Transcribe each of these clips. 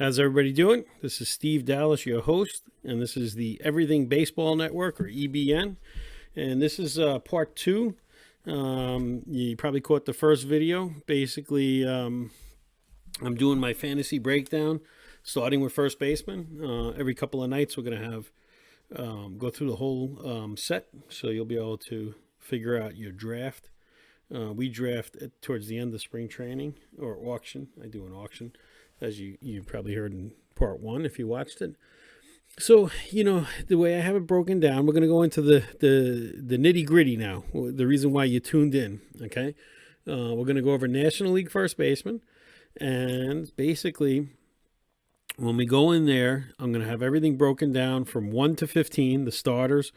How's everybody doing? This is Steve Dallas, your host, and this is the Everything Baseball Network, or EBN. And this is part two. You probably caught the first video. Basically, I'm doing my fantasy breakdown, starting with First Baseman. Every couple of nights, we're going to have go through the whole set, so you'll be able to figure out your draft. We draft towards the end of spring training or auction. I do an auction, as you probably heard in part one if you watched it. So, the way I have it broken down, we're going to go into the nitty gritty now, the reason why you tuned in, okay? We're going to go over National League first baseman, and basically, when we go in there, I'm going to have everything broken down from 1 to 15, the starters,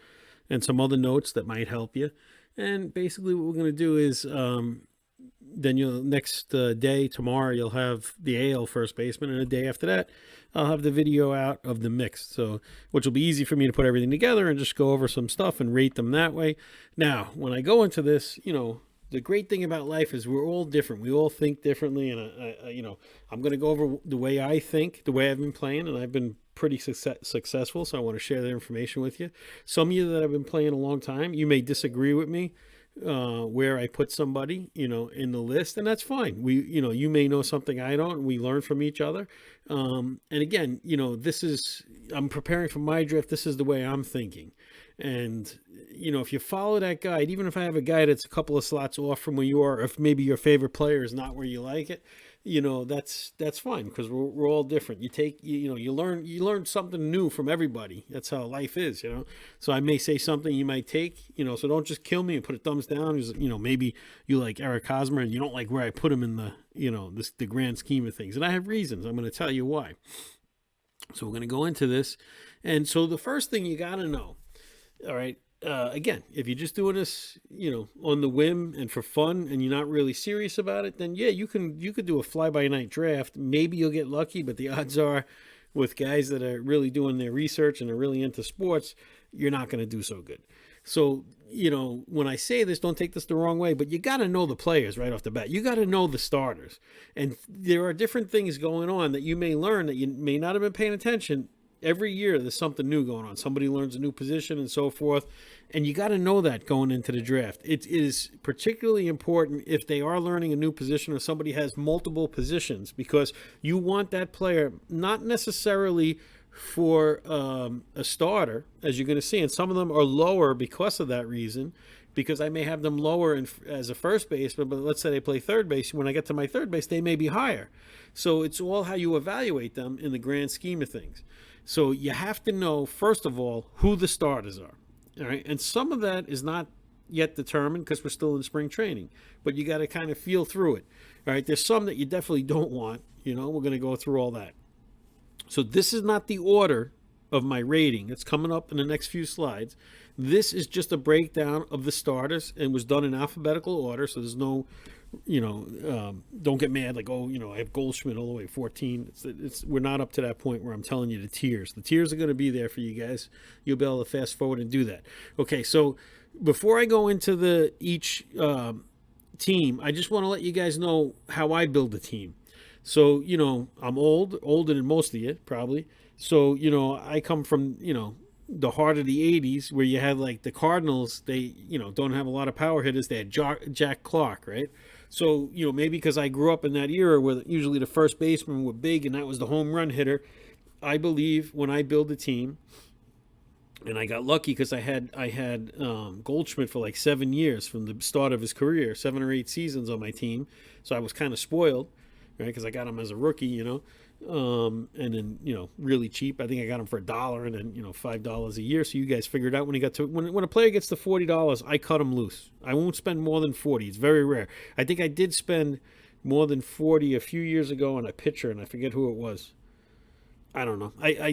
and some other notes that might help you. And basically what we're going to do is then next day, tomorrow, you'll have the AL first baseman, and a day after that, I'll have the video out of the mix. So, which will be easy for me to put everything together and just go over some stuff and rate them that way. Now, when I go into this, the great thing about life is we're all different. We all think differently, and I'm going to go over the way I think, the way I've been playing, and I've been pretty successful, so I want to share that information with you. Some of you that have been playing a long time, you may disagree with me where I put somebody, in the list, and that's fine. You may know something I don't, and we learn from each other. And again, I'm preparing for my draft. This is the way I'm thinking. And, if you follow that guide, even if I have a guy that's a couple of slots off from where you are, if maybe your favorite player is not where you like it, that's fine, because we're all different. You learn something new from everybody. That's how life is, So I may say something you might take, so don't just kill me and put a thumbs down. Maybe you like Eric Hosmer and you don't like where I put him in the grand scheme of things. And I have reasons. I'm going to tell you why. So we're going to go into this. And so the first thing you got to know, all right, again, if you're just doing this, on the whim and for fun, and you're not really serious about it, then yeah, you could do a fly-by-night draft. Maybe you'll get lucky, but the odds are, with guys that are really doing their research and are really into sports, you're not going to do so good. So, when I say this, don't take this the wrong way, but you got to know the players right off the bat. You got to know the starters. And there are different things going on that you may learn that you may not have been paying attention. Every year there's something new going on. Somebody learns a new position and so forth. And you got to know that going into the draft. It is particularly important if they are learning a new position or somebody has multiple positions, because you want that player not necessarily for a starter, as you're going to see. And some of them are lower because of that reason, because I may have them lower as a first baseman, but let's say they play third base. When I get to my third base, they may be higher. So it's all how you evaluate them in the grand scheme of things. So you have to know, first of all, who the starters are. All right. And some of that is not yet determined because we're still in spring training, but you got to kind of feel through it. All right. There's some that you definitely don't want. We're going to go through all that. So this is not the order of my rating. It's coming up in the next few slides. This is just a breakdown of the starters, and was done in alphabetical order. So there's no, don't get mad like, I have Goldschmidt all the way 14. We're not up to that point where I'm telling you the tiers. The tiers are going to be there for you guys. You'll be able to fast forward and do that. Okay, so before I go into each team, I just want to let you guys know how I build a team. So, I'm older than most of you, probably. So, I come from, the heart of the 80s, where you had like the Cardinals. They, don't have a lot of power hitters. They had Jack Clark, right? So, maybe because I grew up in that era where usually the first basemen were big and that was the home run hitter, I believe when I build a team, and I got lucky because I had Goldschmidt for like 7 years from the start of his career, 7 or 8 seasons on my team. So I was kind of spoiled, right? Because I got him as a rookie, and then, really cheap. I think I got him for $1 and then, $5 a year. So you guys figured out when a player gets to $40, I cut him loose. I won't spend more than 40. It's very rare. I think I did spend more than 40 a few years ago on a pitcher, and I forget who it was. I don't know. I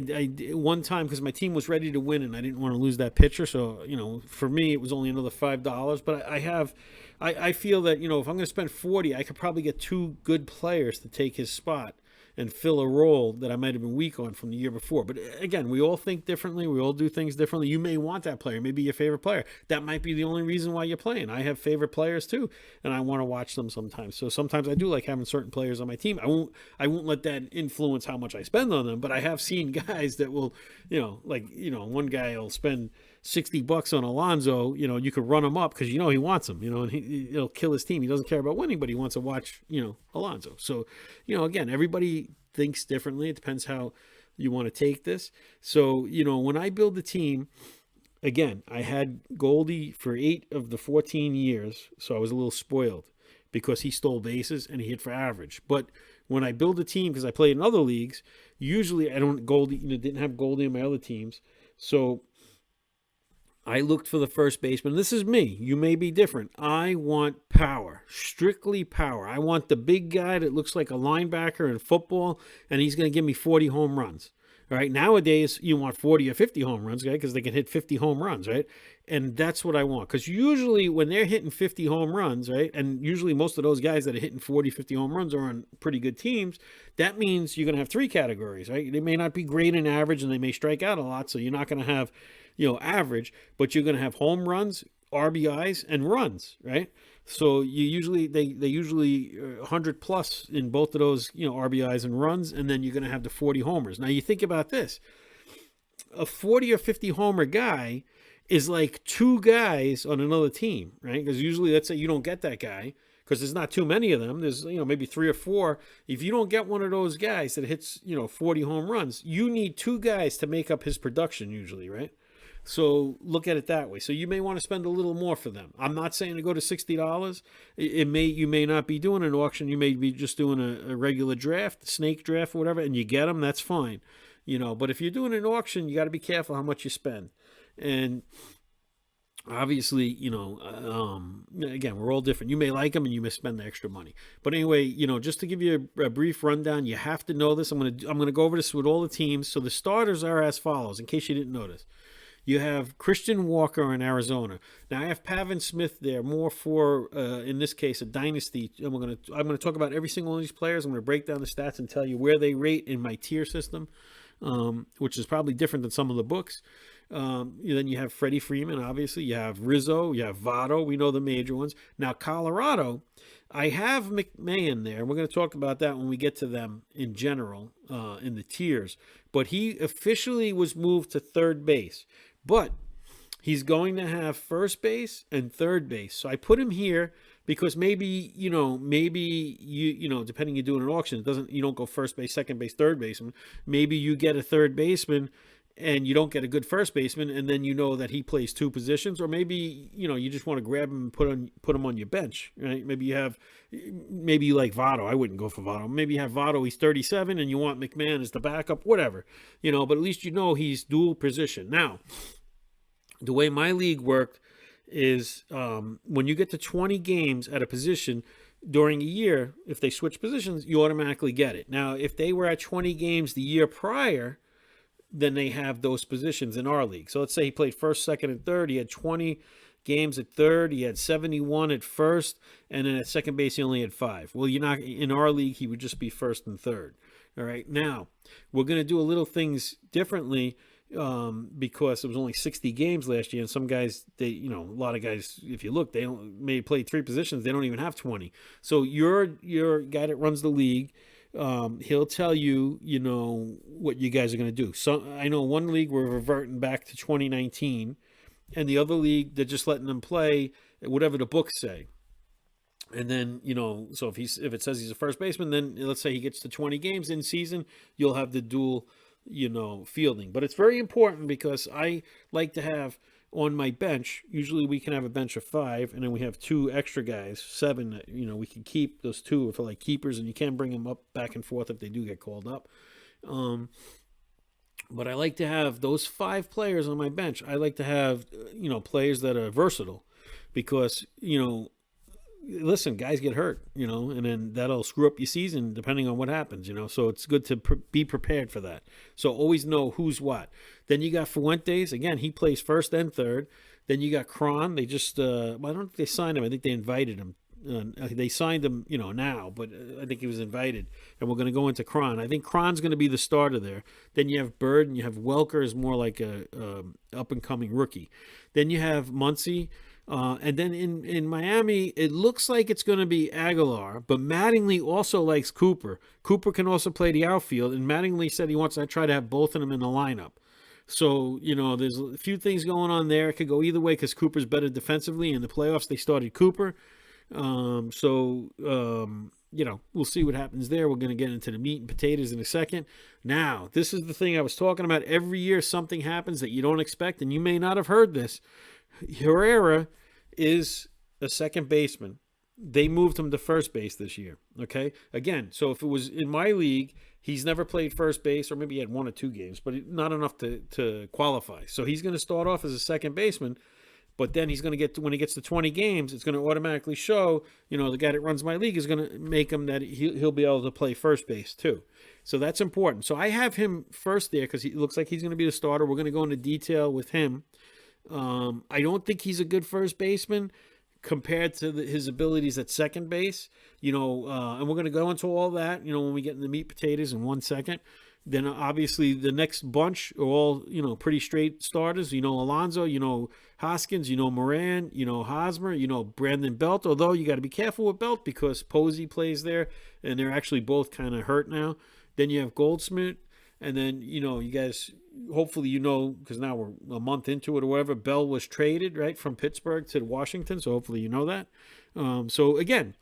one time, because my team was ready to win and I didn't want to lose that pitcher. So, for me, it was only another $5. But I feel that, if I'm going to spend 40, I could probably get 2 good players to take his spot and fill a role that I might have been weak on from the year before. But again, we all think differently. We all do things differently. You may want that player, maybe your favorite player. That might be the only reason why you're playing. I have favorite players too, and I want to watch them sometimes. So sometimes I do like having certain players on my team. I won't let that influence how much I spend on them, but I have seen guys that will, one guy will spend $60 on Alonso, you could run him up because he wants him, and he'll kill his team. He doesn't care about winning, but he wants to watch, Alonso. So, again, everybody thinks differently. It depends how you want to take this. So, when I build a team, again, I had Goldie for 8 of the 14 years, so I was a little spoiled because he stole bases and he hit for average. But when I build a team, because I played in other leagues, usually didn't have Goldie in my other teams, so I looked for the first baseman. This is me. You may be different. I want power, strictly power. I want the big guy that looks like a linebacker in football, and he's going to give me 40 home runs. All right. Nowadays, you want 40 or 50 home runs, right? Because they can hit 50 home runs, right? And that's what I want. Because usually when they're hitting 50 home runs, right? And usually most of those guys that are hitting 40, 50 home runs are on pretty good teams. That means you're going to have 3 categories, right? They may not be great in average and they may strike out a lot. So you're not going to have, average, but you're going to have home runs, RBIs, and runs, right? So they usually 100 plus in both of those, RBIs and runs, and then you're going to have the 40 homers. Now you think about this. A 40 or 50 homer guy is like 2 guys on another team, right? Because usually, let's say you don't get that guy because there's not too many of them. There's, maybe 3 or 4. If you don't get one of those guys that hits, 40 home runs, you need 2 guys to make up his production usually, right? So look at it that way. So you may want to spend a little more for them. I'm not saying to go to $60. You may not be doing an auction. You may be just doing a regular draft, snake draft, or whatever, and you get them. That's fine, But if you're doing an auction, you got to be careful how much you spend. And obviously, again, we're all different. You may like them and you may spend the extra money. But anyway, just to give you a brief rundown, you have to know this. I'm gonna go over this with all the teams. So the starters are as follows, in case you didn't notice. You have Christian Walker in Arizona. Now I have Pavin Smith there, more for in this case a dynasty. I'm going to talk about every single one of these players. I'm going to break down the stats and tell you where they rate in my tier system, which is probably different than some of the books. Then you have Freddie Freeman, obviously. You have Rizzo. You have Votto. We know the major ones. Now Colorado, I have McMahon there. We're going to talk about that when we get to them in general in the tiers. But he officially was moved to third base. But he's going to have first base and third base. So I put him here because maybe you depending you're doing an auction, you don't go first base, second base, third baseman. Maybe you get a third baseman and you don't get a good first baseman, and then that he plays 2 positions, or maybe you just want to grab him and put him on your bench, right? Maybe you like Votto. I wouldn't go for Votto. Maybe you have Votto, he's 37, and you want McMahon as the backup, whatever, but at least he's dual position. Now, the way my league worked is when you get to 20 games at a position during a year, if they switch positions, you automatically get it. Now, if they were at 20 games the year prior, then they have those positions in our league. So let's say he played first, second, and third. He had 20 games at third. He had 71 at first. And then at second base, he only had 5. Well, in our league, he would just be first and third. All right. Now, we're going to do a little things differently because it was only 60 games last year. And some guys, a lot of guys, if you look, they may play 3 positions. They don't even have 20. So your guy that runs the league, he'll tell you, what you guys are going to do. So I know one league we're reverting back to 2019, and the other league they're just letting them play whatever the books say. And then, so if it says he's a first baseman, then let's say he gets to 20 games in season, you'll have the dual, fielding. But it's very important because I like to have on my bench, usually we can have a bench of 5, and then we have 2 extra guys, 7 that, we can keep. Those 2 for like keepers, and you can bring them up back and forth if they do get called up. But I like to have those 5 players on my bench. I like to have, players that are versatile because, listen, guys get hurt, and then that'll screw up your season depending on what happens, So it's good to be prepared for that. So always know who's what. Then you got Fuentes. Again, he plays first and third. Then you got Cron. They just, I don't think they signed him. I think they invited him They signed him, now, but I think he was invited. And we're going to go into Cron. I think Cron's going to be the starter there. Then you have Bird, and you have Welker is more like a up-and-coming rookie. Then you have Muncy. And then in Miami, it looks like it's going to be Aguilar, but Mattingly also likes Cooper. Cooper can also play the outfield, and Mattingly said he wants to try to have both of them in the lineup. So, there's a few things going on there. It could go either way because Cooper's better defensively. In the playoffs, they started Cooper. We'll see what happens there. We're going to get into the meat and potatoes in a second. Now, this is the thing I was talking about. Every year something happens that you don't expect, and you may not have heard this. Herrera is a second baseman. They moved him to first base this year. Okay? Again, so if it was in my league, he's never played first base, or maybe he had 1 or 2 games, but not enough to qualify. So he's going to start off as a second baseman, but then he's going to get to, when he gets to 20 games, it's going to automatically show, the guy that runs my league is going to make him that he'll be able to play first base too. So that's important. So I have him first there because he looks like he's going to be the starter. We're going to go into detail with him. I don't think he's a good first baseman compared to his abilities at second base, and we're going to go into all that, when we get in the meat potatoes in 1 second. Then obviously the next bunch are all, pretty straight starters. Alonso, Hoskins, Moran, Hosmer, Brandon Belt. Although you got to be careful with Belt because Posey plays there, and they're actually both kind of hurt now. Then you have Goldschmidt, and then, you guys, hopefully because now we're a month into it or whatever, Bell was traded, right, from Pittsburgh to Washington, so hopefully you know that. So, again,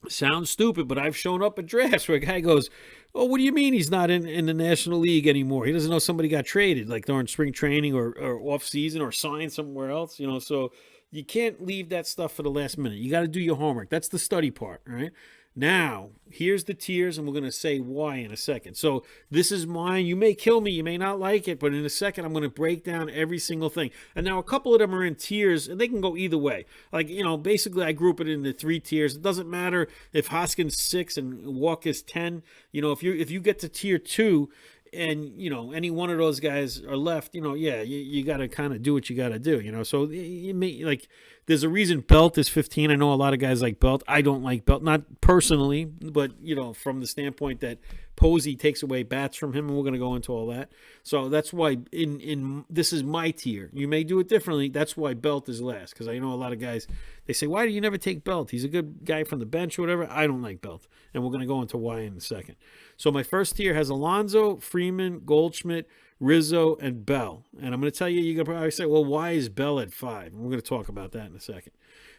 sounds stupid, but I've shown up at drafts where a guy goes, oh, what do you mean he's not in the National League anymore? He doesn't know somebody got traded, like during spring training or off-season or signed somewhere else, so you can't leave that stuff for the last minute. You got to do your homework. That's the study part, right? Now, here's the tiers, and we're going to say why in a second. So this is mine. You may kill me. You may not like it, but in a second, I'm going to break down every single thing. And now a couple of them are in tiers, and they can go either way. Like, basically I group it into 3 tiers. It doesn't matter if Hoskins 6 and Walker's 10. If you get to tier 2, and any one of those guys are left, you got to kind of do what you got to do, so you may, there's a reason Belt is 15. I know a lot of guys like Belt. I don't like Belt, not personally, but from the standpoint that Posey takes away bats from him, and we're going to go into all that. So that's why in this is my tier. You may do it differently. That's why Belt is last, because I know a lot of guys, they say, why do you never take Belt? He's a good guy from the bench or whatever. I don't like Belt, and we're going to go into why in a second. So my first tier has Alonso, Freeman, Goldschmidt, Rizzo, and Bell. And I'm going to tell you, you're going to probably say, well, why is Bell at 5? And we're going to talk about that in a second.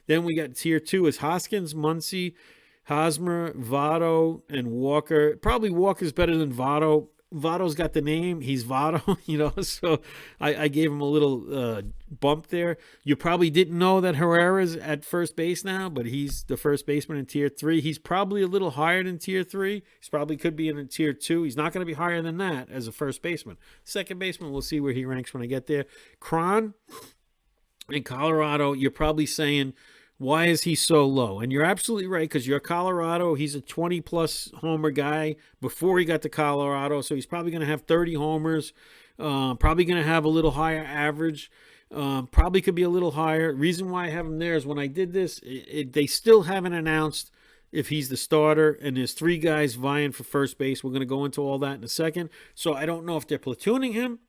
Then we got tier 2 is Hoskins, Muncy, Hosmer, Votto, and Walker. Probably Walker's better than Votto. Votto's got the name. He's Votto, so I gave him a little bump there. You probably didn't know that Herrera's at first base now, but he's the first baseman in tier 3. He's probably a little higher than tier 3. He's probably could be in tier 2. He's not going to be higher than that as a first baseman. Second baseman, we'll see where he ranks when I get there. Cron in Colorado, you're probably saying, why is he so low? And you're absolutely right, because you're Colorado. He's a 20-plus homer guy before he got to Colorado, so he's probably going to have 30 homers, probably going to have a little higher average, probably could be a little higher. Reason why I have him there is when I did this, they still haven't announced if he's the starter, and there's 3 guys vying for first base. We're going to go into all that in a second. So I don't know if they're platooning him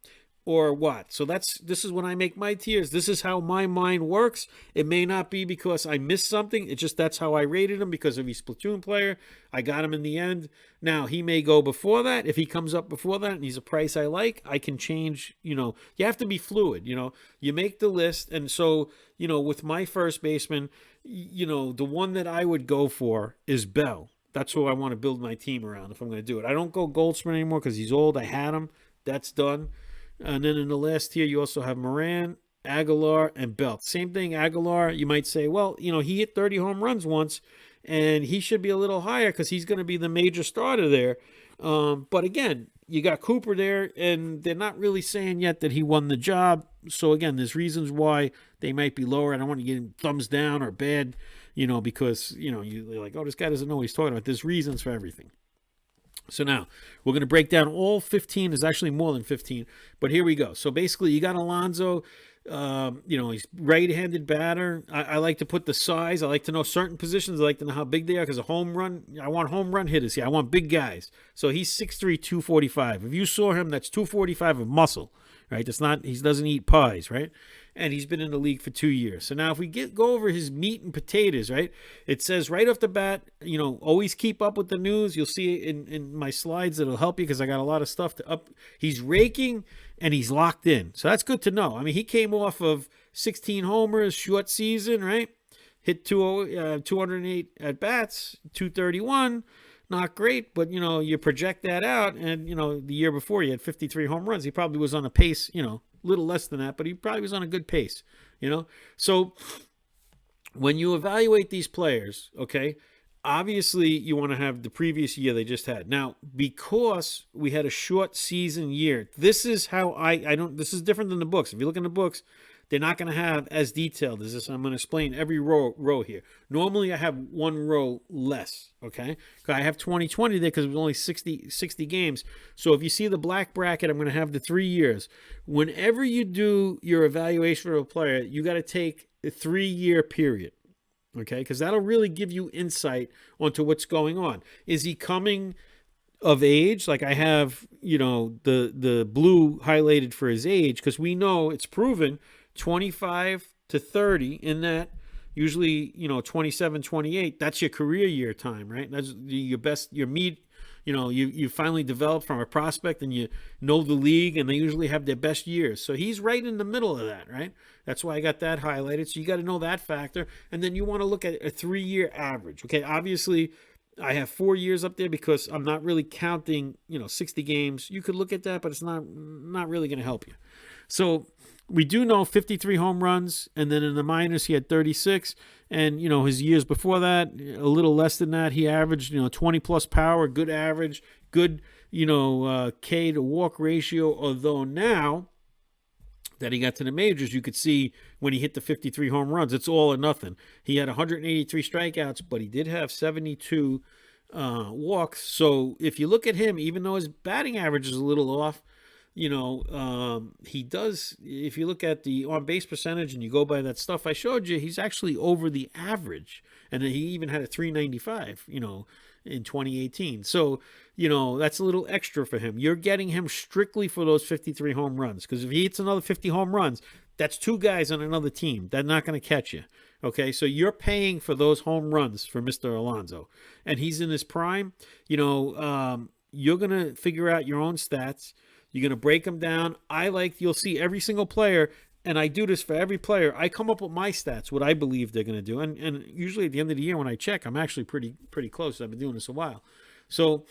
or what. So this is when I make my tiers. This is how my mind works. It may not be because I missed something. It's just that's how I rated him because of his platoon player. I got him in the end. Now, he may go before that. If he comes up before that and he's a price I like, I can change. You have to be fluid. You make the list. And so, with my first baseman, the one that I would go for is Bell. That's who I want to build my team around if I'm going to do it. I don't go Goldschmidt anymore because he's old. I had him. That's done. And then in the last tier, you also have Moran, Aguilar, and Belt. Same thing, Aguilar, you might say, well, he hit 30 home runs once, and he should be a little higher because he's going to be the major starter there. But again, you got Cooper there, and they're not really saying yet that he won the job. So again, there's reasons why they might be lower. I don't want to get him thumbs down or bad, because, you're like, oh, this guy doesn't know what he's talking about. There's reasons for everything. So now we're going to break down all 15. There's actually more than 15, but here we go. So basically you got Alonso. He's right-handed batter. I like to put the size. I like to know certain positions. I like to know how big they are because a home run, I want home run hitters here. I want big guys. So he's 6'3", 245. If you saw him, that's 245 of muscle, right? That's not, he doesn't eat pies, right? And he's been in the league for 2 years. So now if we go over his meat and potatoes, right? It says right off the bat, always keep up with the news. You'll see it in my slides. It'll help you because I got a lot of stuff to up. He's raking and he's locked in. So that's good to know. I mean, he came off of 16 homers, short season, right? Hit 208 at bats, 231. Not great, but, you project that out. And, the year before he had 53 home runs. He probably was on a pace, little less than that, but he probably was on a good pace, So when you evaluate these players, okay, obviously you want to have the previous year they just had. Now, because we had a short season year, this is how this is different than the books. If you look in the books, they're not going to have as detailed as this. I'm going to explain every row here. Normally I have one row less, okay? I have 2020 there because it was only 60 games. So if you see the black bracket, I'm going to have the 3 years. Whenever you do your evaluation of a player, you got to take a 3-year period, okay? Because that'll really give you insight onto what's going on. Is he coming of age? Like I have, the blue highlighted for his age because we know it's proven 25 to 30 in that usually 27 28 that's your career year time, right? That's your best, your meat, you finally develop from a prospect and you know the league, and they usually have their best years. So he's right in the middle of that, right? That's why I got that highlighted. So you got to know that factor, and then you want to look at a 3-year average. Okay, obviously I have 4 years up there because I'm not really counting 60 games. You could look at that, but it's not really going to help you. So we do know 53 home runs, and then in the minors he had 36, and his years before that a little less than that. He averaged 20 plus power, good average, good K to walk ratio. Although now that he got to the majors, you could see when he hit the 53 home runs, it's all or nothing. He had 183 strikeouts, but he did have 72 walks. So if you look at him, even though his batting average is a little off, he does, if you look at the on-base percentage and you go by that stuff I showed you, he's actually over the average. And then he even had a 395, in 2018. So, that's a little extra for him. You're getting him strictly for those 53 home runs, because if he hits another 50 home runs, that's 2 guys on another team. They're not going to catch you. Okay, so you're paying for those home runs for Mr. Alonso. And he's in his prime. You're going to figure out your own stats. You're going to break them down. You'll see every single player, and I do this for every player. I come up with my stats, what I believe they're going to do. And usually at the end of the year when I check, I'm actually pretty close. I've been doing this a while. So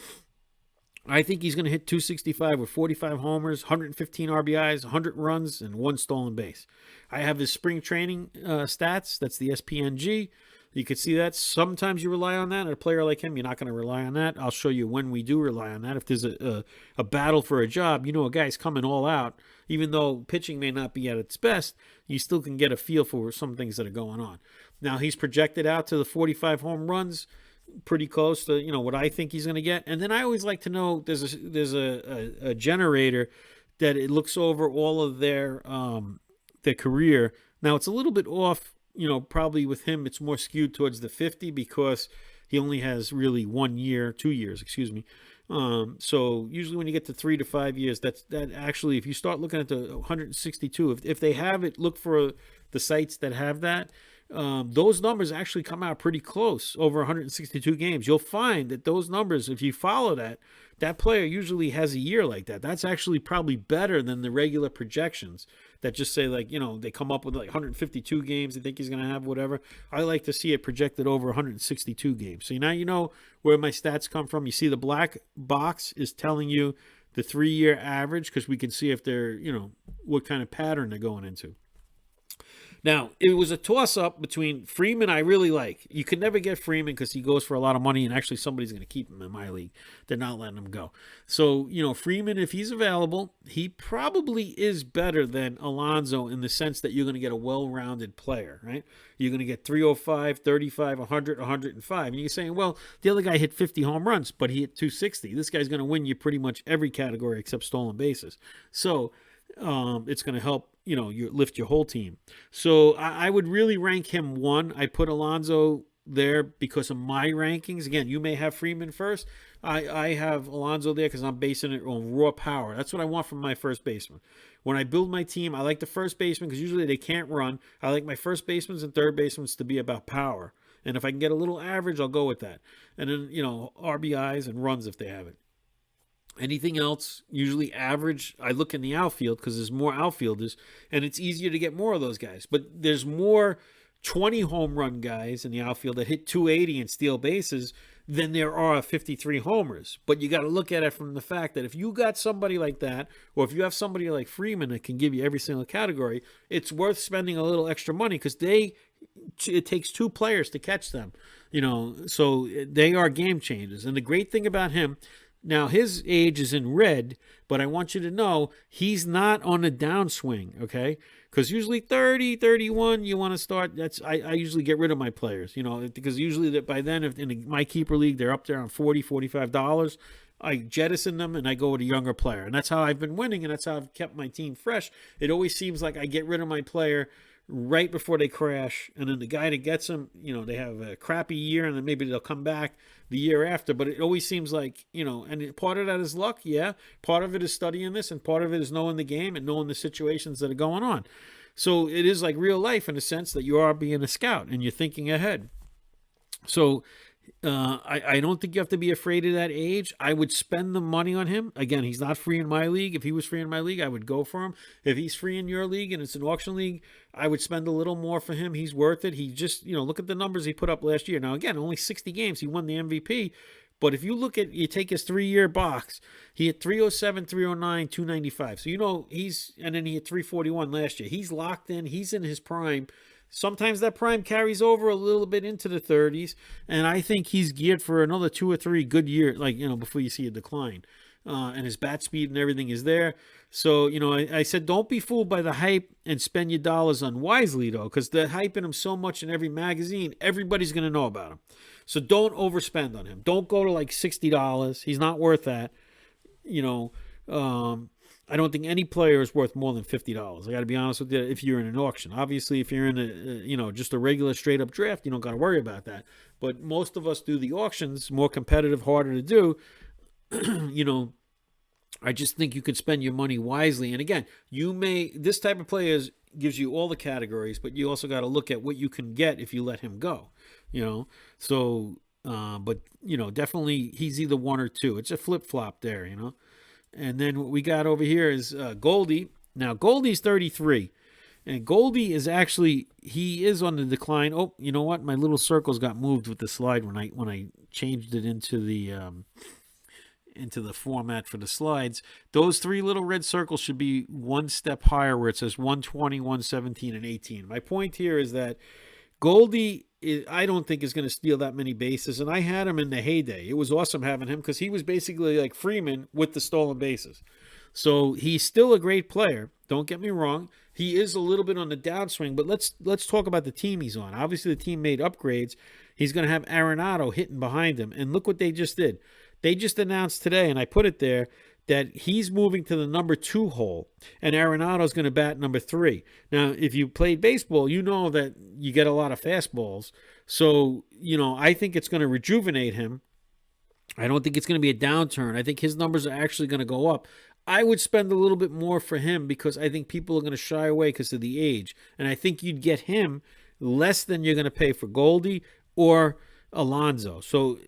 I think he's going to hit 265 with 45 homers, 115 RBIs, 100 runs, and 1 stolen base. I have his spring training stats. That's the SPNG. You could see that. Sometimes you rely on that. A player like him, you're not going to rely on that. I'll show you when we do rely on that. If there's a battle for a job, a guy's coming all out. Even though pitching may not be at its best, you still can get a feel for some things that are going on. Now, he's projected out to the 45 home runs, pretty close to what I think he's going to get. And then I always like to know there's a generator that it looks over all of their career. Now, it's a little bit off. Probably with him, it's more skewed towards the 50 because he only has really 2 years, excuse me. So usually when you get to 3 to 5 years, that actually, if you start looking at the 162, if they have it, look for the sites that have that. Those numbers actually come out pretty close over 162 games. You'll find that those numbers, if you follow that player usually has a year like that. That's actually probably better than the regular projections that just say they come up with 152 games. They think he's going to have whatever. I like to see it projected over 162 games. So now you know where my stats come from. You see the black box is telling you the 3-year average because we can see if they're, what kind of pattern they're going into. Now, it was a toss-up between Freeman. I really like. You can never get Freeman because he goes for a lot of money, and actually somebody's going to keep him in my league. They're not letting him go. So, Freeman, if he's available, he probably is better than Alonso in the sense that you're going to get a well-rounded player, right? You're going to get 305, 35, 100, 105. And you're saying, well, the other guy hit 50 home runs, but he hit 260. This guy's going to win you pretty much every category except stolen bases. So, it's going to help, you lift your whole team. So I would really rank him 1. I put Alonso there because of my rankings. Again, you may have Freeman first. I have Alonso there because I'm basing it on raw power. That's what I want from my first baseman. When I build my team, I like the first baseman because usually they can't run. I like my first basemen and third basemen to be about power. And if I can get a little average, I'll go with that. And then, RBIs and runs if they have it. Anything else, usually average, I look in the outfield because there's more outfielders, and it's easier to get more of those guys. But there's more 20 home run guys in the outfield that hit 280 and steal bases than there are 53 homers. But you got to look at it from the fact that if you got somebody like that, or if you have somebody like Freeman that can give you every single category, it's worth spending a little extra money because it takes 2 players to catch them. So they are game changers. And the great thing about him, now his age is in red, but I want you to know he's not on a downswing, okay? Because usually 30, 31, you want to start. I usually get rid of my players, because usually by then, if in my keeper league, they're up there on $40, $45. I jettison them and I go with a younger player. And that's how I've been winning, and that's how I've kept my team fresh. It always seems like I get rid of my player right before they crash, and then the guy that gets them, they have a crappy year, and then maybe they'll come back the year after. But it always seems like, and part of that is luck, yeah. Part of it is studying this, and part of it is knowing the game and knowing the situations that are going on. So it is like real life in a sense that you are being a scout and you're thinking ahead. So I don't think you have to be afraid of that age. I would spend the money on him. Again, he's not free in my league. If he was free in my league, I would go for him. If he's free in your league and it's an auction league, I would spend a little more for him. He's worth it. He just, look at the numbers he put up last year. Now, again, only 60 games. He won the MVP. But if you take his 3-year box, he hit 307, 309, 295. So, and then he hit 341 last year. He's locked in. He's in his prime. Sometimes that prime carries over a little bit into the 30s, and I think he's geared for another 2 or 3 good years, before you see a decline. And his bat speed and everything is there. So, I said don't be fooled by the hype and spend your dollars unwisely, though, because they're hyping him so much in every magazine, everybody's going to know about him. So don't overspend on him. Don't go to like $60. He's not worth that. I don't think any player is worth more than $50. I got to be honest with you. If you're in an auction, obviously, if you're in just a regular straight up draft, you don't got to worry about that. But most of us do the auctions, more competitive, harder to do. I just think you could spend your money wisely. And again, this type of players gives you all the categories, but you also got to look at what you can get if you let him go. So, but definitely he's either 1 or 2. It's a flip flop there. And then what we got over here is Goldie. Now, Goldie's 33. And Goldie is he is on the decline. Oh, you know what? My little circles got moved with the slide when I changed it into the format for the slides. Those 3 little red circles should be 1 step higher where it says 120, 117, and 18. My point here is that Goldie, I don't think is going to steal that many bases, and I had him in the heyday. It was awesome having him because he was basically like Freeman with the stolen bases. So he's still a great player. Don't get me wrong. He is a little bit on the downswing, but let's talk about the team he's on. Obviously, the team made upgrades. He's going to have Arenado hitting behind him, and look what they just did. They just announced today, and I put it there, that he's moving to the number 2 hole, and Arenado's going to bat number 3. Now, if you played baseball, you know that you get a lot of fastballs. So, I think it's going to rejuvenate him. I don't think it's going to be a downturn. I think his numbers are actually going to go up. I would spend a little bit more for him because I think people are going to shy away because of the age. And I think you'd get him less than you're going to pay for Goldie or Alonso. So,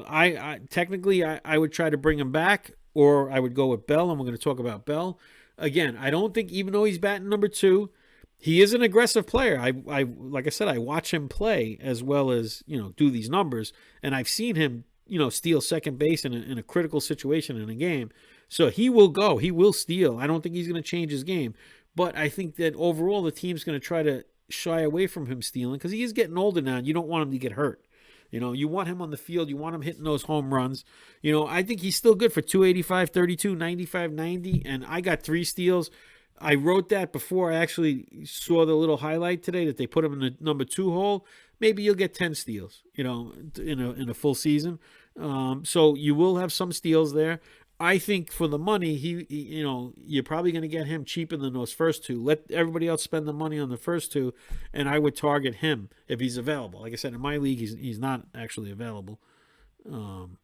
I technically would try to bring him back, or I would go with Bell, and we're going to talk about Bell. Again, I don't think, even though he's batting number 2, he is an aggressive player. I like I said, I watch him play as well as, do these numbers, and I've seen him, steal second base in a critical situation in a game. So he will go. He will steal. I don't think he's going to change his game. But I think that overall the team's going to try to shy away from him stealing because he is getting older now, and you don't want him to get hurt. You want him on the field. You want him hitting those home runs. I think he's still good for 285, 32, 95, 90. And I got 3 steals. I wrote that before I actually saw the little highlight today that they put him in the number 2 hole. Maybe you'll get 10 steals, in a full season. So you will have some steals there. I think for the money, you're probably going to get him cheaper than those first two. Let everybody else spend the money on the first two, and I would target him if he's available. Like I said, in my league, he's not actually available. Um,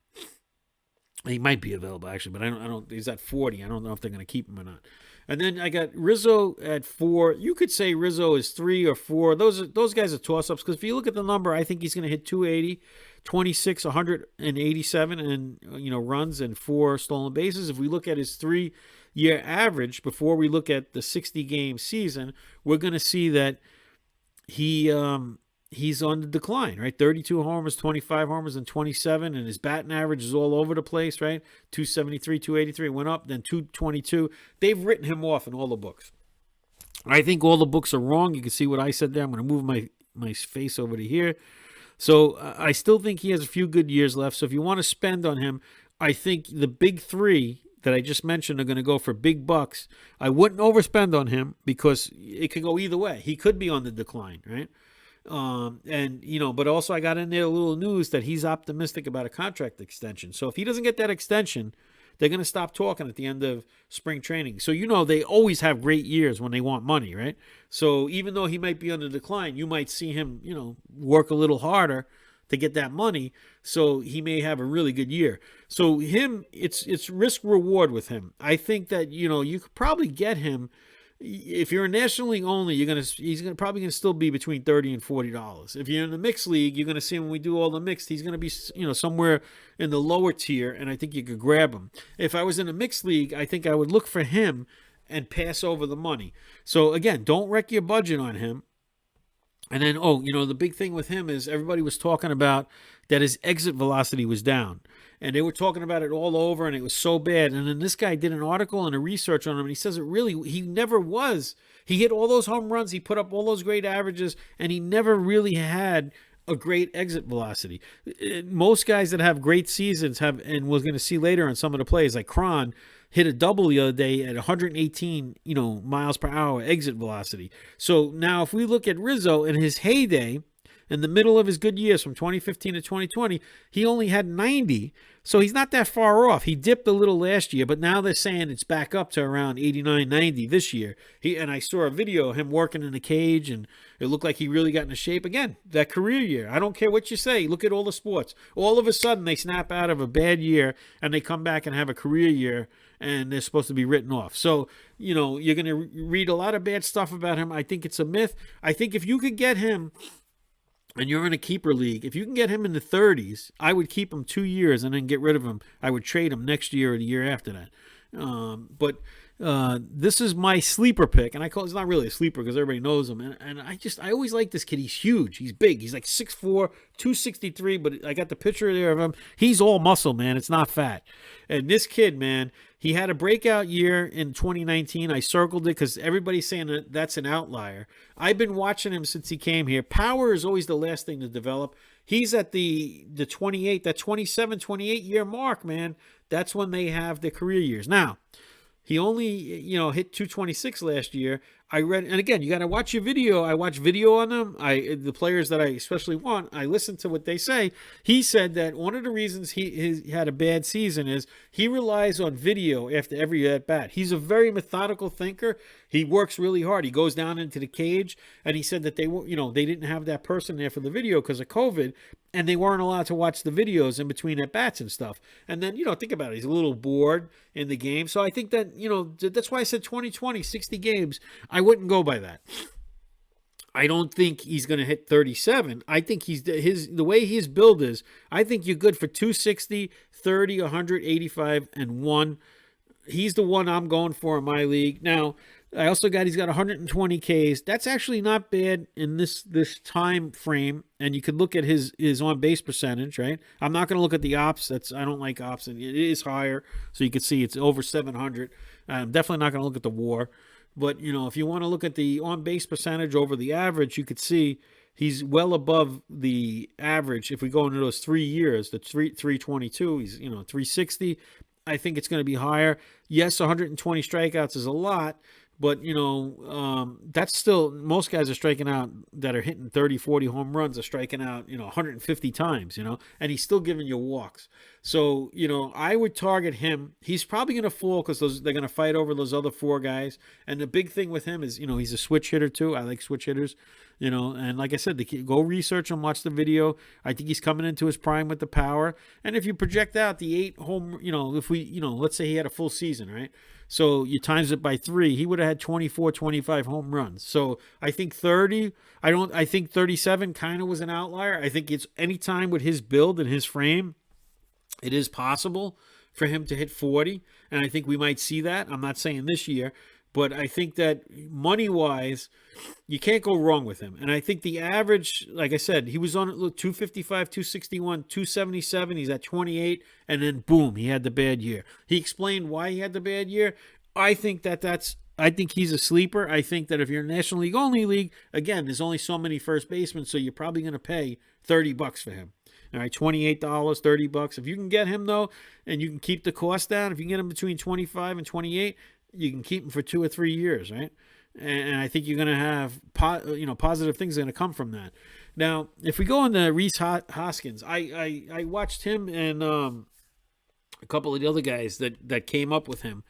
he might be available actually, but I don't. He's at 40. I don't know if they're going to keep him or not. And then I got Rizzo at 4. You could say Rizzo is 3 or 4. Those guys are toss-ups because if you look at the number, I think he's going to hit 280, 26, 187, and runs and 4 stolen bases. If we look at his 3-year average before we look at the 60-game season, we're going to see that he's on the decline, right? 32 homers, 25 homers, and 27, and his batting average is all over the place, right? 273, 283 went up, then 222. They've written him off in all the books. I think all the books are wrong. You can see what I said there. I'm going to move my face over to here. So I still think he has a few good years left. So if you want to spend on him, I think the big 3 that I just mentioned are going to go for big bucks. I wouldn't overspend on him because it could go either way. He could be on the decline, right? But also I got in there a little news that he's optimistic about a contract extension. So if he doesn't get that extension, they're going to stop talking at the end of spring training. So, they always have great years when they want money, right? So even though he might be on the decline, you might see him, work a little harder to get that money. So he may have a really good year. So him, it's risk reward with him. I think that, you could probably get him. If you're a National League only, he's probably gonna still be between $30 and $40. If you're in the mixed league, you're gonna see when we do all the mixed, he's gonna be somewhere in the lower tier, and I think you could grab him. If I was in a mixed league, I think I would look for him and pass over the money. So again, don't wreck your budget on him. And then, the big thing with him is everybody was talking about that his exit velocity was down. And they were talking about it all over, and it was so bad. And then this guy did an article and a research on him, and he says he never was. He hit all those home runs, he put up all those great averages, and he never really had a great exit velocity. Most guys that have great seasons have, and we're going to see later on some of the plays, like Cron, hit a double the other day at 118, miles per hour exit velocity. So now if we look at Rizzo in his heyday, in the middle of his good years from 2015 to 2020, he only had 90. So he's not that far off. He dipped a little last year, but now they're saying it's back up to around 89, 90 this year. And I saw a video of him working in the cage, and it looked like he really got into shape. Again, that career year. I don't care what you say. Look at all the sports. All of a sudden, they snap out of a bad year, and they come back and have a career year, and they're supposed to be written off. So, you're going to read a lot of bad stuff about him. I think it's a myth. I think if you could get him, and you're in a keeper league, if you can get him in the 30s, I would keep him 2 years and then get rid of him. I would trade him next year or the year after that. But this is my sleeper pick, and it's not really a sleeper because everybody knows him. And I always like this kid. He's huge. He's big. He's like 6'4", 263, but I got the picture there of him. He's all muscle, man. It's not fat. And this kid, man, he had a breakout year in 2019. I circled it because everybody's saying that that's an outlier. I've been watching him since he came here. Power is always the last thing to develop. He's at the 28, that 27, 28-year mark, man. That's when they have their career years. Now, he only, hit 226 last year. I read, and again, you got to watch your video. I watch video on them. The players that I especially want, I listen to what they say. He said that one of the reasons he had a bad season is he relies on video after every at bat. He's a very methodical thinker. He works really hard. He goes down into the cage, and he said that they didn't have that person there for the video because of COVID, and they weren't allowed to watch the videos in between at bats and stuff. And then, think about it. He's a little bored in the game. So I think that, that's why I said 2020, 60 games. I wouldn't go by that. I don't think he's going to hit 37. I think the way his build is, I think you're good for 260, 30, 185, and 1. He's the one I'm going for in my league. Now, he's got 120 Ks. That's actually not bad in this time frame. And you could look at his on base percentage, right? I'm not going to look at the ops. I don't like ops, and it is higher. So you can see it's over 700. I'm definitely not going to look at the WAR. But, if you want to look at the on-base percentage over the average, you could see he's well above the average. If we go into those 3 years, the 322, he's, 360. I think it's going to be higher. Yes, 120 strikeouts is a lot, But, that's still, most guys are striking out that are hitting 30, 40 home runs are striking out, 150 times, and he's still giving you walks. So, I would target him. He's probably going to fall because they're going to fight over those other four guys. And the big thing with him is, he's a switch hitter too. I like switch hitters, and like I said, go research him, watch the video. I think he's coming into his prime with the power. And if you project out the 8 home, if we, let's say he had a full season, right? So you times it by 3, he would have had 24, 25 home runs. So I think 30, I think 37 kind of was an outlier. I think it's any time with his build and his frame, it is possible for him to hit 40. And I think we might see that. I'm not saying this year, but I think that money-wise, you can't go wrong with him. And I think the average, like I said, he was on 255, 261, 277. He's at 28, and then boom, he had the bad year. He explained why he had the bad year. I think I think he's a sleeper. I think that if you're a National League only league, again, there's only so many first basemen, so you're probably going to pay $30 for him. All right, $28, $30. If you can get him though, and you can keep the cost down, if you can get him between 25 and 28, you can keep him for 2 or 3 years, right? And I think you're going to have positive things are going to come from that. Now, if we go on to Rhys Hoskins, I watched him and a couple of the other guys that came up with him,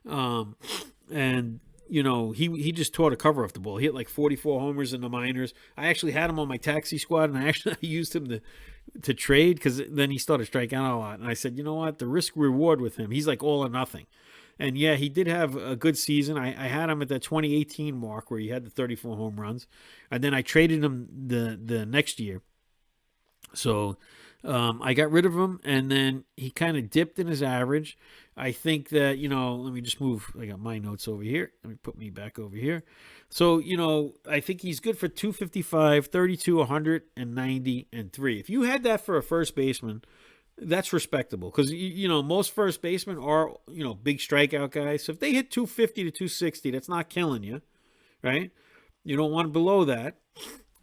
and he just tore the cover off the ball. He hit like 44 homers in the minors. I actually had him on my taxi squad, and I used him to trade because then he started striking out a lot. And I said, you know what, the risk reward with him, he's like all or nothing. And yeah, he did have a good season. I had him at that 2018 mark where he had the 34 home runs, and then I traded him the next year. So I got rid of him, and then he kind of dipped in his average. I think that, let me just move. I got my notes over here. Let me put me back over here. So, I think he's good for 255, 32, 190, and 3. If you had that for a first baseman, that's respectable because, most first basemen are, big strikeout guys. So if they hit 250 to 260, that's not killing you, right? You don't want below that,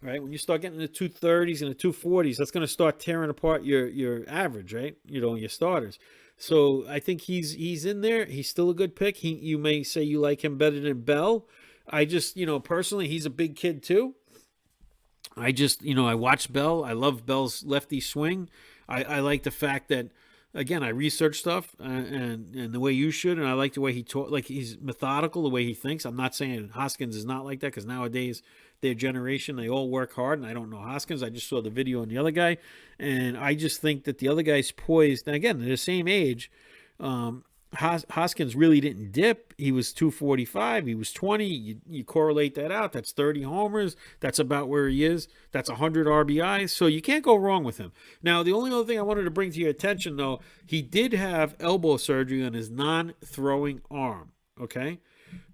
right? When you start getting the 230s and the 240s, that's going to start tearing apart your average, right? Your starters. So I think he's in there. He's still a good pick. You may say you like him better than Bell. I just, personally, he's a big kid too. I just, I watched Bell. I love Bell's lefty swing. I like the fact that, again, I research stuff and the way you should, and I like the way he taught. Like, he's methodical, the way he thinks. I'm not saying Hoskins is not like that because nowadays their generation, they all work hard, and I don't know Hoskins. I just saw the video on the other guy, and I just think that the other guy's poised. And again, they're the same age. Hoskins really didn't dip. He was 245. He was 20. You correlate that out. That's 30 homers. That's about where he is. That's 100 RBIs. So you can't go wrong with him. Now, the only other thing I wanted to bring to your attention, though, he did have elbow surgery on his non-throwing arm. Okay?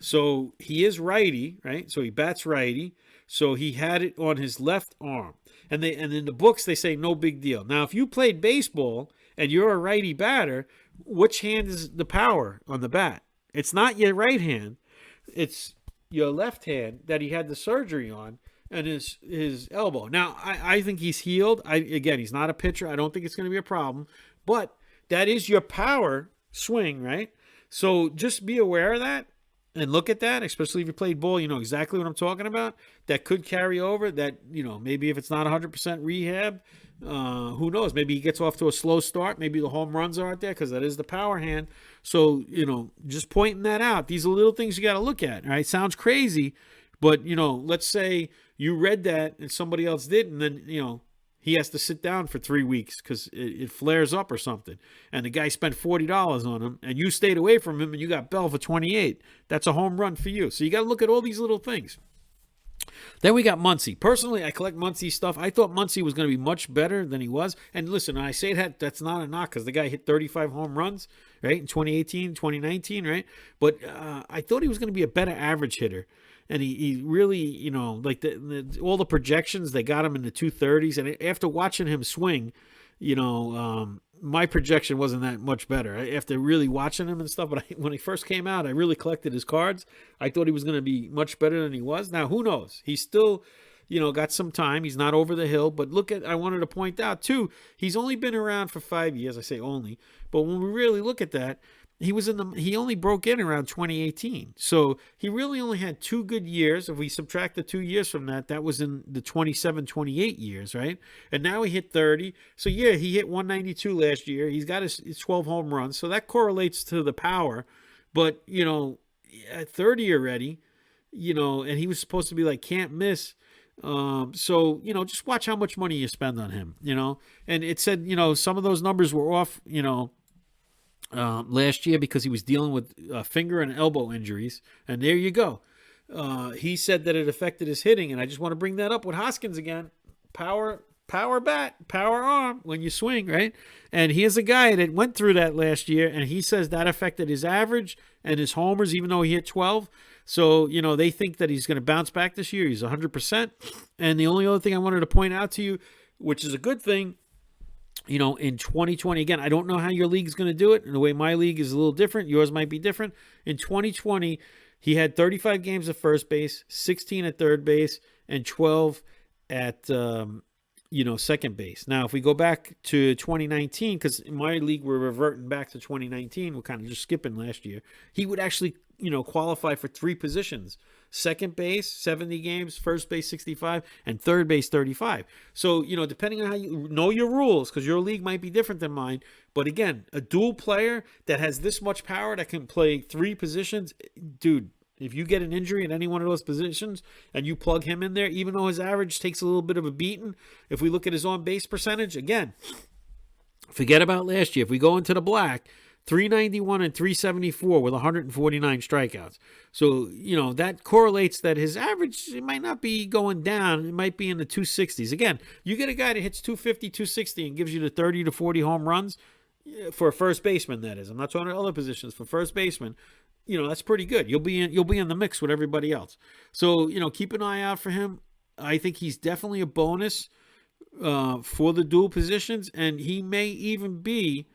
So he is righty, right? So he bats righty. So he had it on his left arm. And in the books, they say no big deal. Now, if you played baseball and you're a righty batter, which hand is the power on the bat? It's not your right hand. It's your left hand that he had the surgery on and his elbow. Now, I think he's healed. Again, he's not a pitcher. I don't think it's going to be a problem. But that is your power swing, right? So just be aware of that and look at that, especially if you played ball. You know exactly what I'm talking about. That could carry over. That, maybe if it's not 100% rehab, who knows? Maybe he gets off to a slow start. Maybe the home runs aren't there because that is the power hand. So, just pointing that out. These are little things you got to look at. All right, sounds crazy, but let's say you read that and somebody else did, and then he has to sit down for 3 weeks because it flares up or something, and the guy spent $40 on him, and you stayed away from him, and you got Bell for 28. That's a home run for you. So you got to look at all these little things. Then we got Muncy. Personally, I collect Muncy stuff. I thought Muncy was going to be much better than he was. And listen, I say that's not a knock because the guy hit 35 home runs, right, in 2018, 2019, right? But I thought he was going to be a better average hitter. And he really, like all the projections, they got him in the 230s. And after watching him swing, my projection wasn't that much better after really watching him and stuff. But when he first came out, I really collected his cards. I thought he was going to be much better than he was. Now, who knows? He's still, got some time. He's not over the hill. But I wanted to point out, too, he's only been around for 5 years. I say only. But when we really look at that, he only broke in around 2018. So he really only had 2 good years. If we subtract the 2 years from that, that was in the 27, 28 years, right? And now he hit 30. So yeah, he hit 192 last year. He's got his 12 home runs. So that correlates to the power. But, at 30 already, and he was supposed to be like can't miss. So, just watch how much money you spend on him, and it said, some of those numbers were off, last year because he was dealing with finger and elbow injuries. And there you go. He said that it affected his hitting. And I just want to bring that up with Hoskins again. Power bat, power arm when you swing, right? And here's a guy that went through that last year. And he says that affected his average and his homers, even though he hit 12. So, they think that he's going to bounce back this year. He's 100%. And the only other thing I wanted to point out to you, which is a good thing, in 2020, again, I don't know how your league is going to do it. And the way my league is a little different. Yours might be different. In 2020, he had 35 games at first base, 16 at third base, and 12 at, second base. Now, if we go back to 2019, because in my league, we're reverting back to 2019. We're kind of just skipping last year. He would actually, qualify for 3 positions. Second base, 70 games, first base, 65, and third base, 35. So, depending on how you know your rules, because your league might be different than mine. But again, a dual player that has this much power that can play 3 positions, dude, if you get an injury in any one of those positions and you plug him in there, even though his average takes a little bit of a beating, if we look at his on-base percentage, again, forget about last year. If we go into the black, 391 and 374 with 149 strikeouts. So, that correlates that his average, it might not be going down. It might be in the 260s. Again, you get a guy that hits 250, 260 and gives you the 30 to 40 home runs for a first baseman, that is. I'm not talking about other positions. For first baseman, that's pretty good. You'll be in the mix with everybody else. So, keep an eye out for him. I think he's definitely a bonus for the dual positions, and he may even be,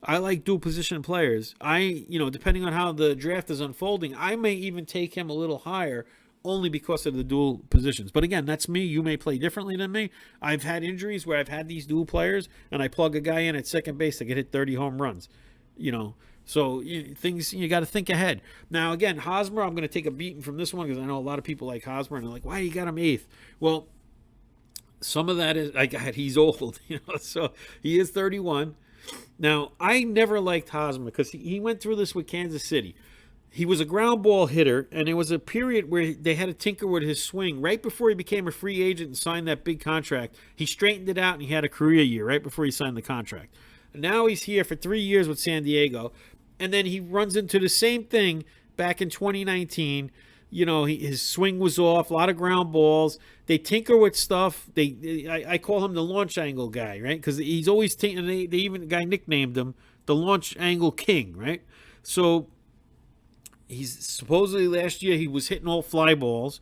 I like dual position players. Depending on how the draft is unfolding, I may even take him a little higher only because of the dual positions. But again, that's me. You may play differently than me. I've had injuries where I've had these dual players and I plug a guy in at second base that can hit 30 home runs, So things, you got to think ahead. Now, again, Hosmer, I'm going to take a beating from this one because I know a lot of people like Hosmer and they're like, why you got him 8th? Well, some of that is, he's old, so he is 31. Now, I never liked Hosmer because he went through this with Kansas City. He was a ground ball hitter, and there was a period where they had to tinker with his swing. Right before he became a free agent and signed that big contract, he straightened it out, and he had a career year right before he signed the contract. Now he's here for 3 years with San Diego, and then he runs into the same thing back in 2019. His swing was off, a lot of ground balls. They tinker with stuff. I call him the launch angle guy, right? Because he's always tinkering. They even the guy nicknamed him the launch angle king, right? So he's supposedly last year he was hitting all fly balls,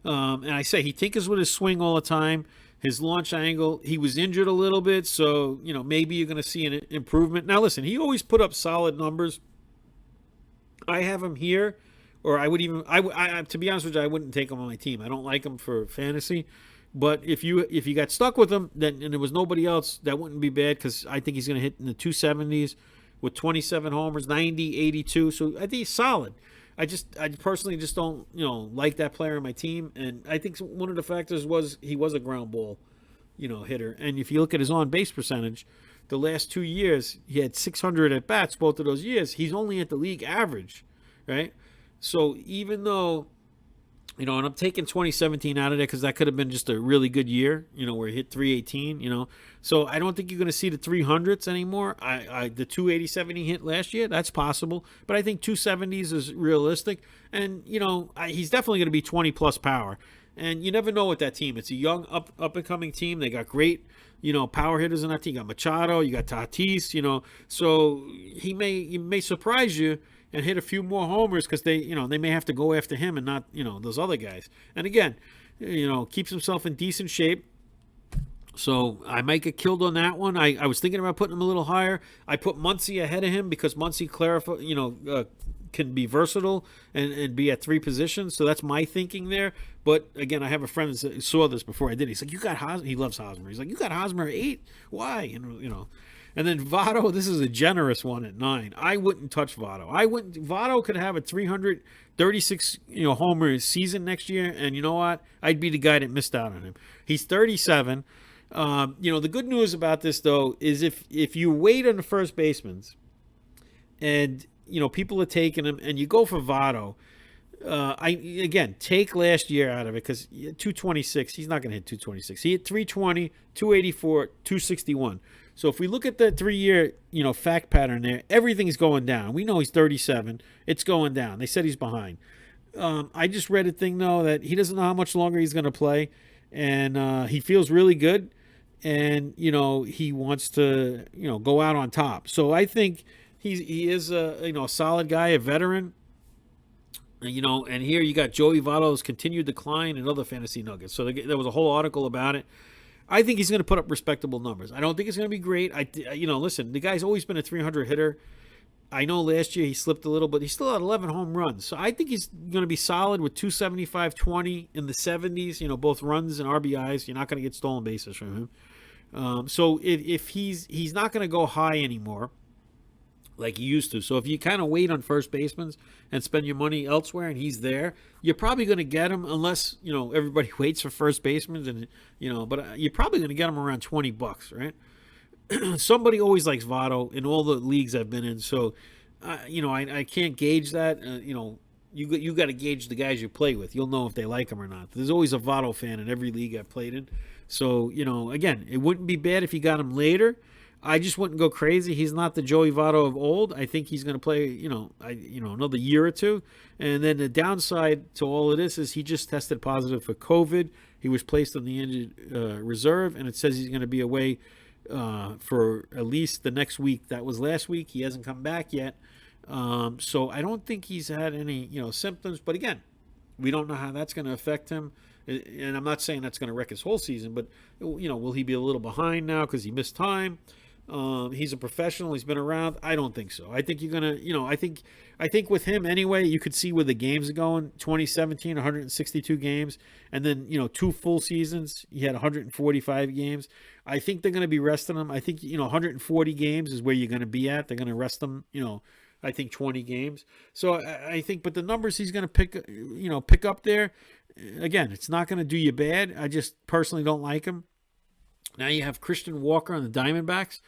and I say he tinkers with his swing all the time. His launch angle, he was injured a little bit, so maybe you're going to see an improvement. Now listen, he always put up solid numbers. I have him here. Or I would even, to be honest with you, I wouldn't take him on my team. I don't like him for fantasy. But if you got stuck with him, then and there was nobody else, that wouldn't be bad because I think he's going to hit in the 270s with 27 homers, 90, 82. So I think he's solid. I personally just don't, like that player on my team. And I think one of the factors was he was a ground ball, hitter. And if you look at his on-base percentage, the last 2 years, he had 600 at-bats both of those years. He's only at the league average, right? So even though, and I'm taking 2017 out of there because that could have been just a really good year, where he hit 318, So I don't think you're going to see the 300s anymore. The 287 he hit last year, that's possible. But I think 270s is realistic. And, he's definitely going to be 20-plus power. And you never know with that team. It's a young, up-and-coming team. They got great, power hitters in that team. You got Machado, you got Tatis, So he may surprise you and hit a few more homers because they may have to go after him and not, those other guys. And again, keeps himself in decent shape. So I might get killed on that one. I was thinking about putting him a little higher. I put Muncy ahead of him because Muncy can be versatile and be at 3 positions. So that's my thinking there. But again, I have a friend that saw this before I did. He's like, you got Hosmer. He loves Hosmer. He's like, you got Hosmer at 8? Why? And And then Votto, this is a generous one at 9. I wouldn't touch Votto. Votto could have a 336 homer season next year, and you know what? I'd be the guy that missed out on him. He's 37. The good news about this though is if you wait on the first basemen, and people are taking him, and you go for Votto. Take last year out of it, because 226, he's not going to hit 226. He hit 320, 284, 261. So if we look at the 3-year, fact pattern there, everything's going down. We know he's 37. It's going down. They said he's behind. I just read a thing, though, that he doesn't know how much longer he's going to play, and he feels really good, and, he wants to, go out on top. So I think he is a solid guy, a veteran. And here you got Joey Votto's continued decline and other fantasy nuggets. So there was a whole article about it. I think he's going to put up respectable numbers. I don't think it's going to be great. Listen, the guy's always been a 300 hitter. I know last year he slipped a little, but he still had 11 home runs. So I think he's going to be solid with 275, 20 in the 70s, both runs and RBIs. You're not going to get stolen bases from him. So if he's not going to go high anymore like he used to. So if you kind of wait on first basemen and spend your money elsewhere and he's there, you're probably going to get him, unless, everybody waits for first basemen, and, but you're probably going to get him around $20, right? Somebody always likes Votto in all the leagues I've been in. So, I can't gauge that. You got to gauge the guys you play with. You'll know if they like him or not. There's always a Votto fan in every league I've played in. So, again, it wouldn't be bad if you got him later. I just wouldn't go crazy. He's not the Joey Votto of old. I think he's going to play, another year or two. And then the downside to all of this is he just tested positive for COVID. He was placed on the injured reserve, and it says he's going to be away for at least the next week. That was last week. He hasn't come back yet. So I don't think he's had any, symptoms. But again, we don't know how that's going to affect him. And I'm not saying that's going to wreck his whole season, but, will he be a little behind now because he missed time? He's a professional. He's been around. I don't think so. I think you're going to, I think with him anyway, you could see where the games are going. 2017, 162 games. And then, 2 full seasons. He had 145 games. I think they're going to be resting him. I think, 140 games is where you're going to be at. They're going to rest him, I think 20 games. So I think, but the numbers he's going to pick up there, again, it's not going to do you bad. I just personally don't like him. Now you have Christian Walker on the Diamondbacks.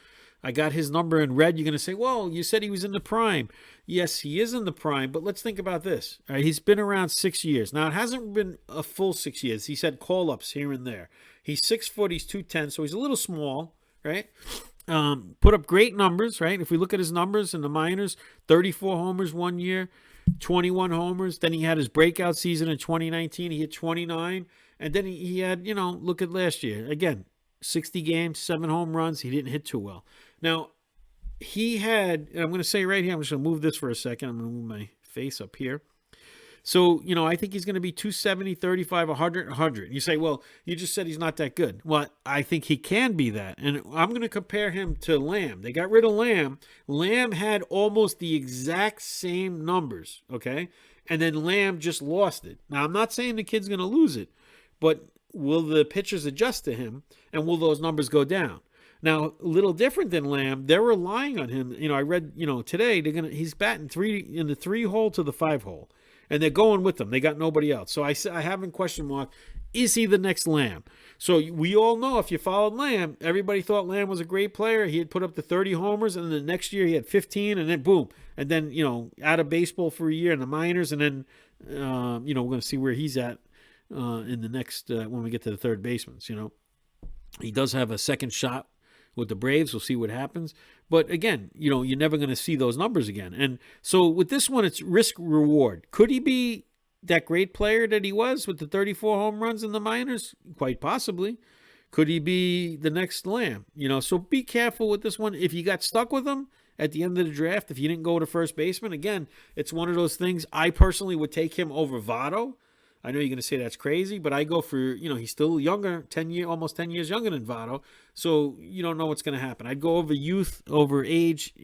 I got his number in red. You're going to say, well, you said he was in the prime. Yes, he is in the prime, but let's think about this. All right, he's been around 6 years. Now, it hasn't been a full 6 years. He's had call-ups here and there. He's 6 foot, he's 210, so he's a little small, right? Put up great numbers, right? If we look at his numbers in the minors, 34 homers 1 year, 21 homers. Then he had his breakout season in 2019. He hit 29. And then he had, look at last year. Again, 60 games, 7 home runs. He didn't hit too well. Now, he had, and I'm going to say right here, I'm just going to move this for a second. I'm going to move my face up here. So, I think he's going to be 270, 35, 100, 100. You say, well, you just said he's not that good. Well, I think he can be that. And I'm going to compare him to Lamb. They got rid of Lamb. Lamb had almost the exact same numbers, okay? And then Lamb just lost it. Now, I'm not saying the kid's going to lose it, but will the pitchers adjust to him, and will those numbers go down? Now, a little different than Lamb, they're relying on him. I read, today he's batting in the 3 hole to the 5 hole. And they're going with him. They got nobody else. So I have in question mark, is he the next Lamb? So we all know, if you followed Lamb, everybody thought Lamb was a great player. He had put up the 30 homers, and then the next year he had 15, and then boom. And then, out of baseball for a year in the minors, and then, we're going to see where he's at in the next, when we get to the third baseman. He does have a second shot with the Braves. We'll see what happens. But again, you're never going to see those numbers again. And so with this one, it's risk reward. Could he be that great player that he was with the 34 home runs in the minors? Quite possibly. Could he be the next Lamb? So be careful with this one. If you got stuck with him at the end of the draft, if you didn't go to first baseman, again, it's one of those things. I personally would take him over Votto. I know you're going to say that's crazy, but I go for, he's still younger, almost 10 years younger than Votto. So you don't know what's going to happen. I'd go over youth, over age,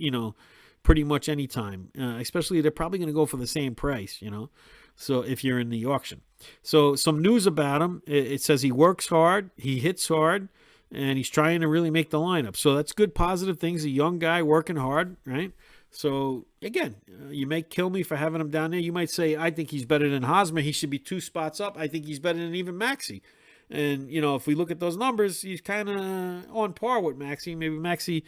pretty much any time, especially they're probably going to go for the same price, so if you're in the auction. So some news about him, it says he works hard, he hits hard, and he's trying to really make the lineup. So that's good, positive things. A young guy working hard, right? So, again, you may kill me for having him down there. You might say, I think he's better than Hosmer. He should be 2 spots up. I think he's better than even Maxey. And, if we look at those numbers, he's kind of on par with Maxey. Maybe Muncy,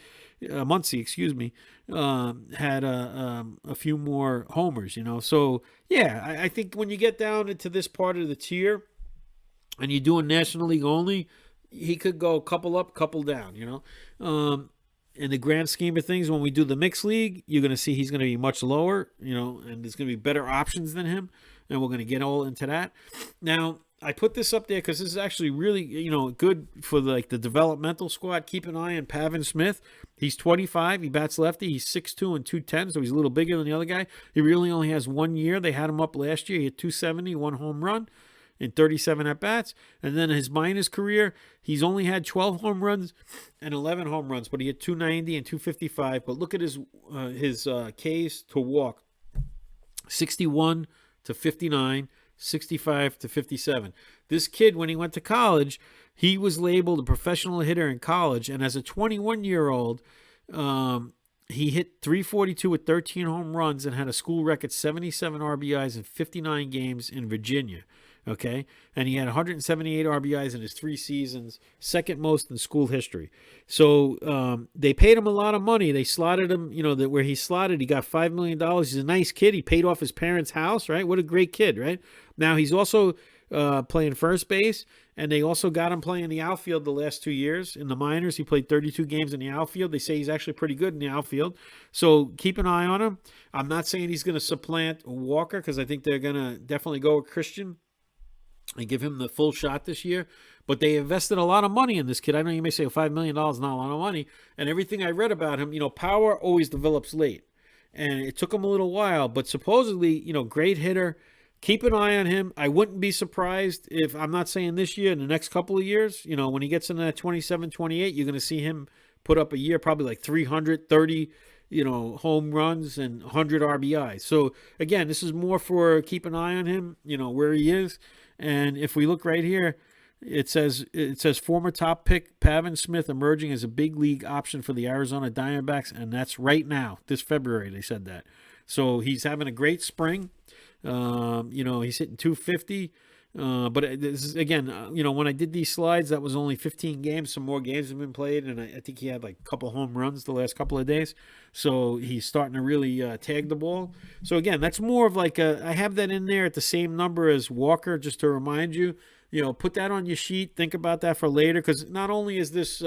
excuse me, had a few more homers, So, yeah, I think when you get down into this part of the tier and you're doing National League only, he could go a couple up, couple down, in the grand scheme of things, when we do the mixed league, you're going to see he's going to be much lower, and there's going to be better options than him, and we're going to get all into that. Now, I put this up there because this is actually really, good for the developmental squad. Keep an eye on Pavin Smith. He's 25. He bats lefty. He's 6'2" and 210, so he's a little bigger than the other guy. He really only has 1 year. They had him up last year. He had 270, 1 home run in 37 at-bats. And then his minors career, he's only had 12 home runs and 11 home runs, but he had 290 and 255. But look at his Ks to walk, 61 to 59, 65 to 57. This kid, when he went to college, he was labeled a professional hitter in college, and as a 21-year-old, he hit 342 with 13 home runs and had a school record 77 RBIs in 59 games in Virginia. Okay, and he had 178 RBIs in his 3 seasons, second most in school history. So they paid him a lot of money. They slotted him, where he slotted, he got $5 million. He's a nice kid. He paid off his parents' house, right? What a great kid, right? Now he's also playing first base, and they also got him playing the outfield the last 2 years. In the minors, he played 32 games in the outfield. They say he's actually pretty good in the outfield. So keep an eye on him. I'm not saying he's going to supplant Walker, because I think they're going to definitely go with Christian and give him the full shot this year. But they invested a lot of money in this kid. I know you may say $5 million is not a lot of money. And everything I read about him, power always develops late. And it took him a little while. But supposedly, great hitter. Keep an eye on him. I wouldn't be surprised if, I'm not saying this year, in the next couple of years, when he gets into that 27, 28, you're going to see him put up a year probably like 330 home runs and 100 RBIs. So, again, this is more for keep an eye on him, where he is. And if we look right here, it says former top pick Pavin Smith emerging as a big league option for the Arizona Diamondbacks, and that's right now, this February, they said that. So he's having a great spring. He's hitting 250. But this is, again, when I did these slides, that was only 15 games. Some more games have been played, and I think he had like a couple home runs the last couple of days. So he's starting to really tag the ball. So, again, that's more of like I have that in there at the same number as Walker, just to remind you. Put that on your sheet. Think about that for later, because not only is this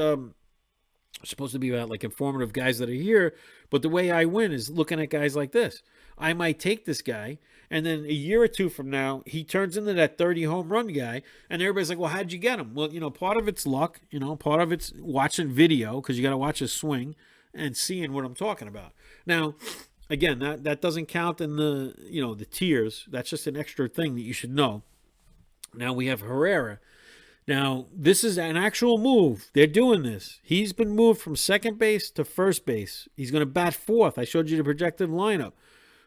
supposed to be about like informative guys that are here, but the way I win is looking at guys like this. I might take this guy, and then a year or two from now, he turns into that 30 home run guy, and everybody's like, well, how'd you get him? Well, part of it's luck, part of it's watching video, because you got to watch his swing and seeing what I'm talking about. Now, again, that doesn't count in the, the tiers. That's just an extra thing that you should know. Now we have Herrera. Now, this is an actual move. They're doing this. He's been moved from second base to first base. He's going to bat fourth. I showed you the projected lineup.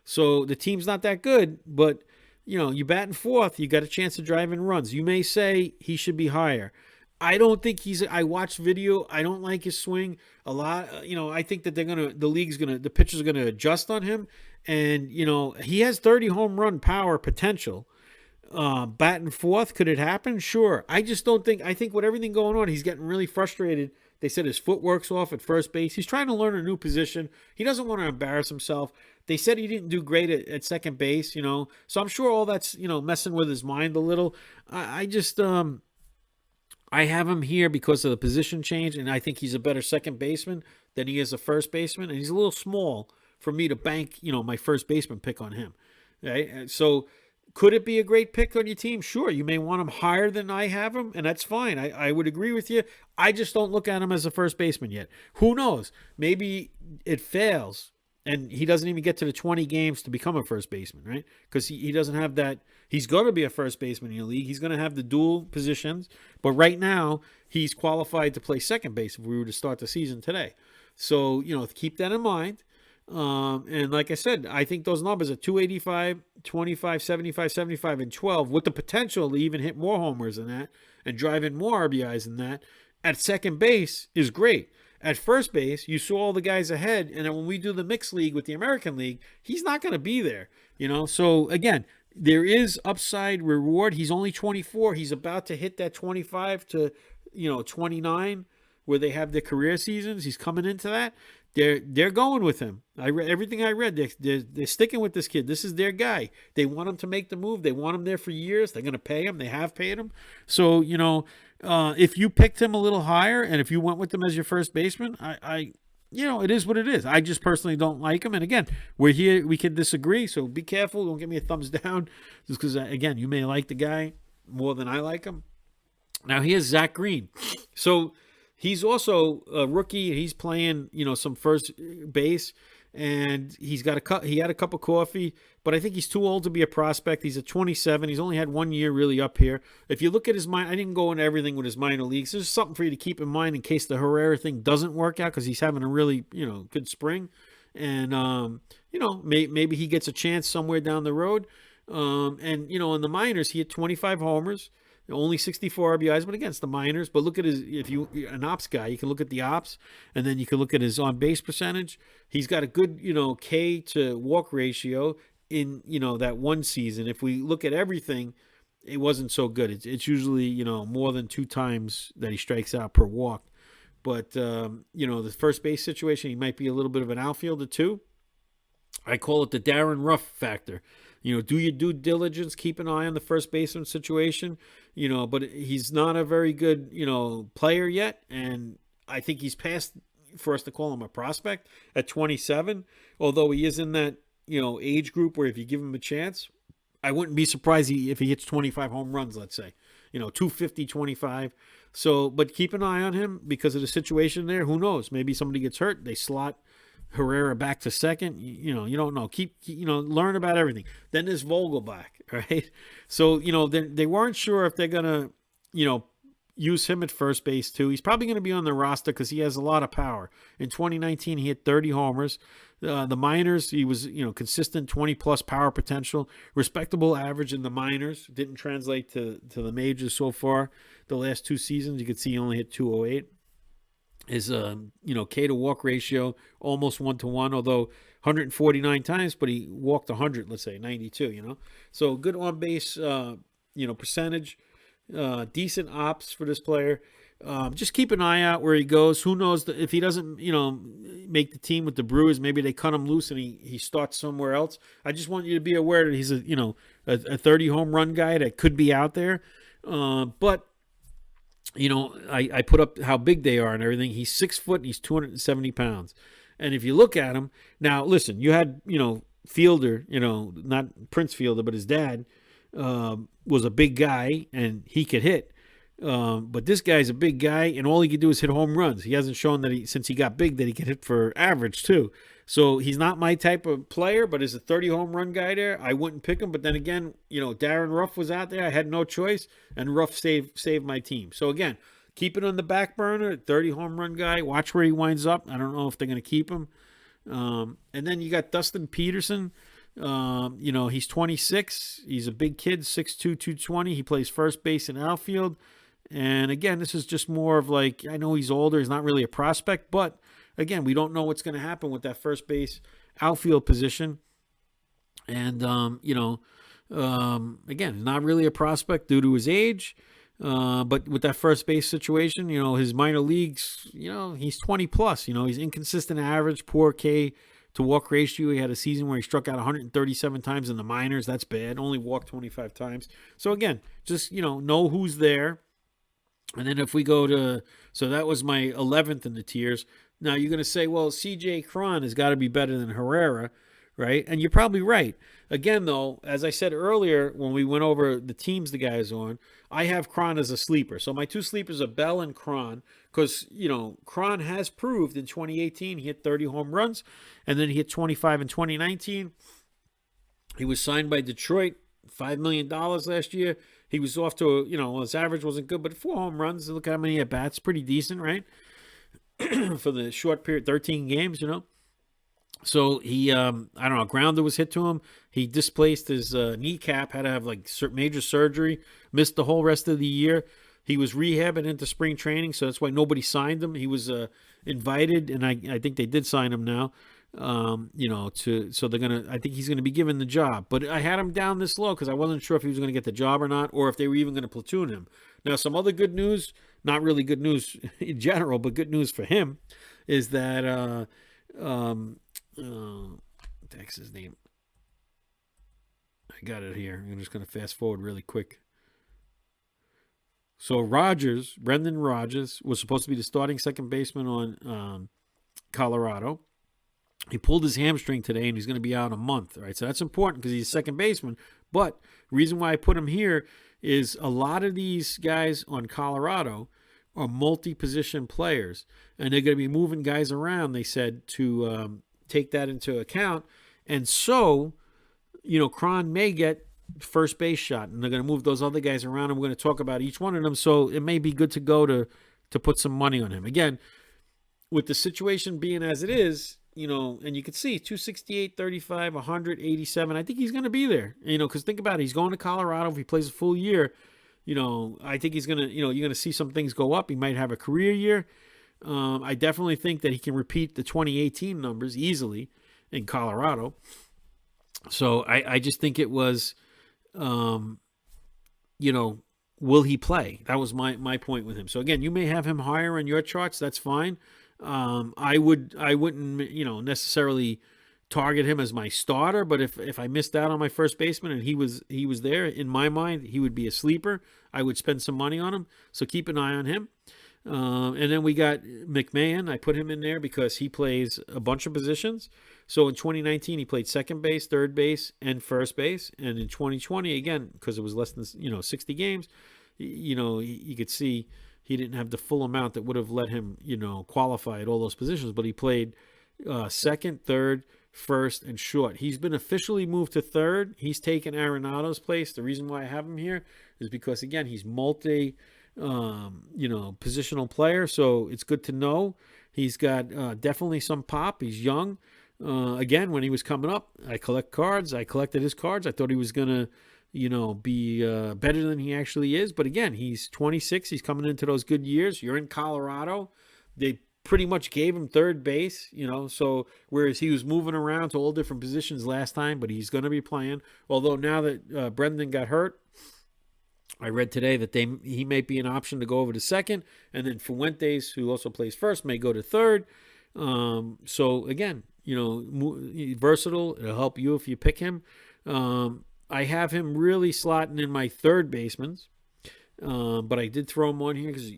So the team's not that good, but, you batting fourth, you got a chance to drive in runs. You may say he should be higher. I don't think I watched video. I don't like his swing a lot. I think that the pitchers are going to adjust on him. And, he has 30 home run power potential. Batting fourth, could it happen? Sure. I just don't think, I think with everything going on, he's getting really frustrated. They said his footwork's off at first base. He's trying to learn a new position. He doesn't want to embarrass himself. They said he didn't do great at second base, so I'm sure all that's, messing with his mind a little. I just, I have him here because of the position change, and I think he's a better second baseman than he is a first baseman, and he's a little small for me to bank, my first baseman pick on him. Right? So, could it be a great pick on your team? Sure. You may want him higher than I have him, and that's fine. I would agree with you. I just don't look at him as a first baseman yet. Who knows? Maybe it fails, and he doesn't even get to the 20 games to become a first baseman, right? Because he doesn't have that. He's going to be a first baseman in the league. He's going to have the dual positions. But right now, he's qualified to play second base if we were to start the season today. So, keep that in mind. And like I said, I think those numbers are 285, 25, 75, 75, and 12 with the potential to even hit more homers than that and drive in more RBIs than that. at second base is great. At first base, you saw all the guys ahead, and then when we do the mixed league with the American League, he's not going to be there. So again, there is upside reward. He's only 24. He's about to hit that 25 to 29 where they have their career seasons. He's coming into that. They're going with him. I read everything I read. They're sticking with this kid. This is their guy. They want him to make the move. They want him there for years. They're going to pay him. They have paid him. So if you picked him a little higher and if you went with him as your first baseman, it is what it is. I just personally don't like him. And again, we're here. We can disagree. So be careful. Don't give me a thumbs down, just because again, you may like the guy more than I like him. Now here's Zach Green. So he's also a rookie. He's playing, some first base, and he had a cup of coffee, but I think he's too old to be a prospect. He's at 27. He's only had 1 year really up here. If you look at his mind, I didn't go into everything with his minor leagues. There's something for you to keep in mind in case the Herrera thing doesn't work out, because he's having a really, good spring, and maybe he gets a chance somewhere down the road. In the minors, he had 25 homers. Only 64 RBIs, but again, it's the minors. But look at if you're an ops guy, you can look at the ops, and then you can look at his on-base percentage. He's got a good, K to walk ratio in, that one season. If we look at everything, it wasn't so good. It's usually, more than 2 times that he strikes out per walk. But, the first base situation, he might be a little bit of an outfielder too. I call it the Darren Ruff factor. Do your due diligence, keep an eye on the first baseman situation, but he's not a very good, player yet. And I think he's past for us to call him a prospect at 27, although he is in that, age group where if you give him a chance, I wouldn't be surprised if he hits 25 home runs, let's say, 250, 25. So, but keep an eye on him because of the situation there. Who knows? Maybe somebody gets hurt. They slot Herrera back to second. You don't know. Learn about everything. Then there's Vogelbach, right? So, they weren't sure if they're going to, use him at first base too. He's probably going to be on the roster because he has a lot of power. In 2019, he hit 30 homers. The minors, he was, consistent 20-plus power potential. Respectable average in the minors. Didn't translate to the majors so far. The last 2 seasons, you could see he only hit 208. His K to walk ratio almost 1-to-1, although 149 times, but he walked 100, let's say 92. So good on base, percentage, decent ops for this player. Just keep an eye out where he goes. Who knows if he doesn't, make the team with the Brewers, maybe they cut him loose and he starts somewhere else. I just want you to be aware that he's a 30 home run guy that could be out there, but. I put up how big they are and everything. He's 6 foot and he's 270 pounds. And if you look at him, now listen, you had, Fielder, not Prince Fielder, but his dad was a big guy and he could hit. But this guy's a big guy and all he can do is hit home runs. He hasn't shown that since he got big that he can hit for average too. So he's not my type of player, but as a 30 home run guy there, I wouldn't pick him. But then again, Darren Ruff was out there. I had no choice, and Ruff saved my team. So again, keep it on the back burner. 30 home run guy. Watch where he winds up. I don't know if they're going to keep him. And then you got Dustin Peterson. He's 26. He's a big kid, 6'2", 220. He plays first base and outfield. And again, this is just more of like, I know he's older. He's not really a prospect, but again, we don't know what's going to happen with that first base outfield position. And, again, not really a prospect due to his age. But with that first base situation, his minor leagues, he's 20 plus, he's inconsistent average, poor K to walk ratio. He had a season where he struck out 137 times in the minors. That's bad. Only walked 25 times. So again, just, know who's there. And then if we go to, so that was my 11th in the tiers. Now you're going to say, well, CJ Cron has got to be better than Herrera, right? And you're probably right. Again, though, as I said earlier, when we went over the teams the guy's on, I have Cron as a sleeper. So my 2 sleepers are Bell and Cron because, Cron has proved in 2018 he hit 30 home runs, and then he hit 25 in 2019. He was signed by Detroit, $5 million last year. He was off to, his average wasn't good, but 4 home runs. Look how many at-bats. Pretty decent, right? For the short period, 13 games, So he, a grounder was hit to him. He displaced his kneecap, had to have major surgery, missed the whole rest of the year. He was rehabbing into spring training, so that's why nobody signed him. He was invited, and I think they did sign him now. So they're gonna. I think he's gonna be given the job. But I had him down this low because I wasn't sure if he was gonna get the job or not, or if they were even gonna platoon him. Now, some other good news, not really good news in general, but good news for him, is that what's his name? I got it here. I'm just gonna fast forward really quick. So Brendan Rodgers, was supposed to be the starting second baseman on Colorado. He pulled his hamstring today, and he's going to be out a month, right? So that's important because he's a second baseman. But the reason why I put him here is a lot of these guys on Colorado are multi-position players, and they're going to be moving guys around, they said, to take that into account. And so, Cron may get first base shot, and they're going to move those other guys around, and we're going to talk about each one of them. So it may be good to go to put some money on him. Again, with the situation being as it is, and you can see 268, 35, 187. I think he's going to be there, because think about it. He's going to Colorado. If he plays a full year, I think he's going to, you're going to see some things go up. He might have a career year. I definitely think that he can repeat the 2018 numbers easily in Colorado. So I just think it was, will he play? That was my point with him. So again, you may have him higher in your charts. That's fine. I wouldn't, necessarily target him as my starter, but if I missed out on my first baseman and he was there, in my mind, he would be a sleeper. I would spend some money on him. So keep an eye on him. And then we got McMahon. I put him in there because he plays a bunch of positions. So in 2019, he played second base, third base, and first base. And in 2020, again, because it was less than 60 games, you could see he didn't have the full amount that would have let him, qualify at all those positions. But he played second, third, first, and short. He's been officially moved to third. He's taken Arenado's place. The reason why I have him here is because, again, he's positional player. So it's good to know. He's got definitely some pop. He's young. Again, when he was coming up, I collect cards. I collected his cards. I thought he was going to, be better than he actually is. But again, he's 26. He's coming into those good years. You're in Colorado. They pretty much gave him third base, so whereas he was moving around to all different positions last time, but he's going to be playing. Although now that Brendan got hurt, I read today that he may be an option to go over to second, and then Fuentes, who also plays first, may go to third. So again, versatile. It'll help you if you pick him. I have him really slotting in my third basemans, but I did throw him on here because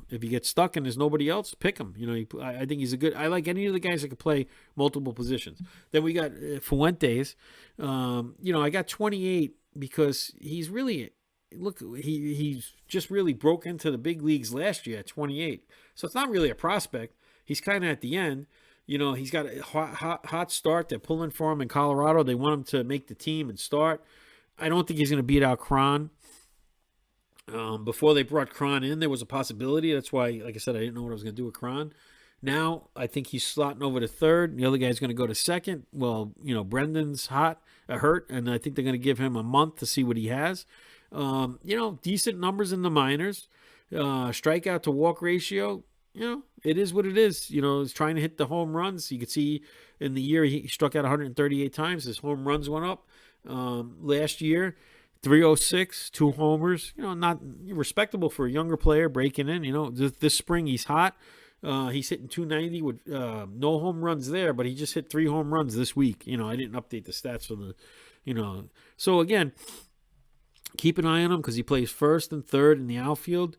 if he gets stuck and there's nobody else, pick him. I think he's a good. I like any of the guys that can play multiple positions. Then we got Fuentes. I got 28 because he's really. Look, he's just really broke into the big leagues last year at 28. So it's not really a prospect. He's kind of at the end. He's got a hot start. They're pulling for him in Colorado. They want him to make the team and start. I don't think he's going to beat out Cron. Before they brought Cron in, there was a possibility. That's why, like I said, I didn't know what I was going to do with Cron. Now, I think he's slotting over to third. The other guy's going to go to second. Well, Brendan's hurt, and I think they're going to give him a month to see what he has. Decent numbers in the minors. Strikeout to walk ratio, it is what it is. He's trying to hit the home runs. You could see in the year he struck out 138 times. His home runs went up. Last year, 306, 2 homers. Not respectable for a younger player breaking in. This spring he's hot. He's hitting 290 with no home runs there, but he just hit 3 home runs this week. I didn't update the stats for the, So again, keep an eye on him because he plays first and third in the outfield.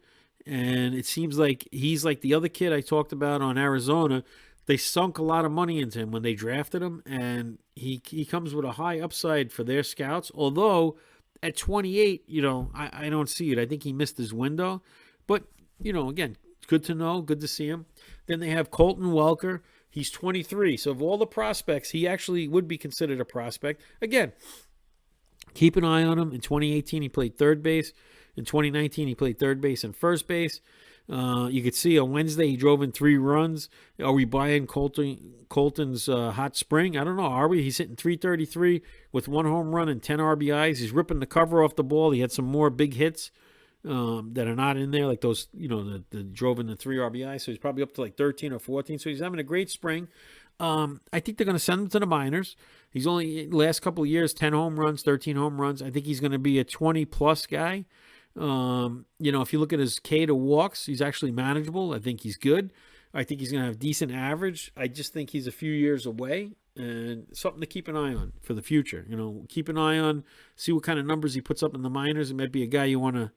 And it seems like he's like the other kid I talked about on Arizona. They sunk a lot of money into him when they drafted him, and he comes with a high upside for their scouts. Although at 28, I don't see it. I think he missed his window. But, again, good to know, good to see him. Then they have Colton Welker. He's 23. So of all the prospects, he actually would be considered a prospect. Again, keep an eye on him. In 2018, he played third base. In 2019, he played third base and first base. You could see on Wednesday he drove in 3 runs. Are we buying Colton's hot spring? I don't know. Are we? He's hitting 333 with 1 home run and 10 RBIs. He's ripping the cover off the ball. He had some more big hits that are not in there, like those, that drove in the 3 RBI. So he's probably up to like 13 or 14. So he's having a great spring. I think they're going to send him to the minors. He's only, last couple of years, 10 home runs, 13 home runs. I think he's going to be a 20-plus guy. If you look at his K to walks, he's actually manageable. I think he's good. I think he's going to have decent average. I just think he's a few years away and something to keep an eye on for the future. Keep an eye on, see what kind of numbers he puts up in the minors. It might be a guy you want to,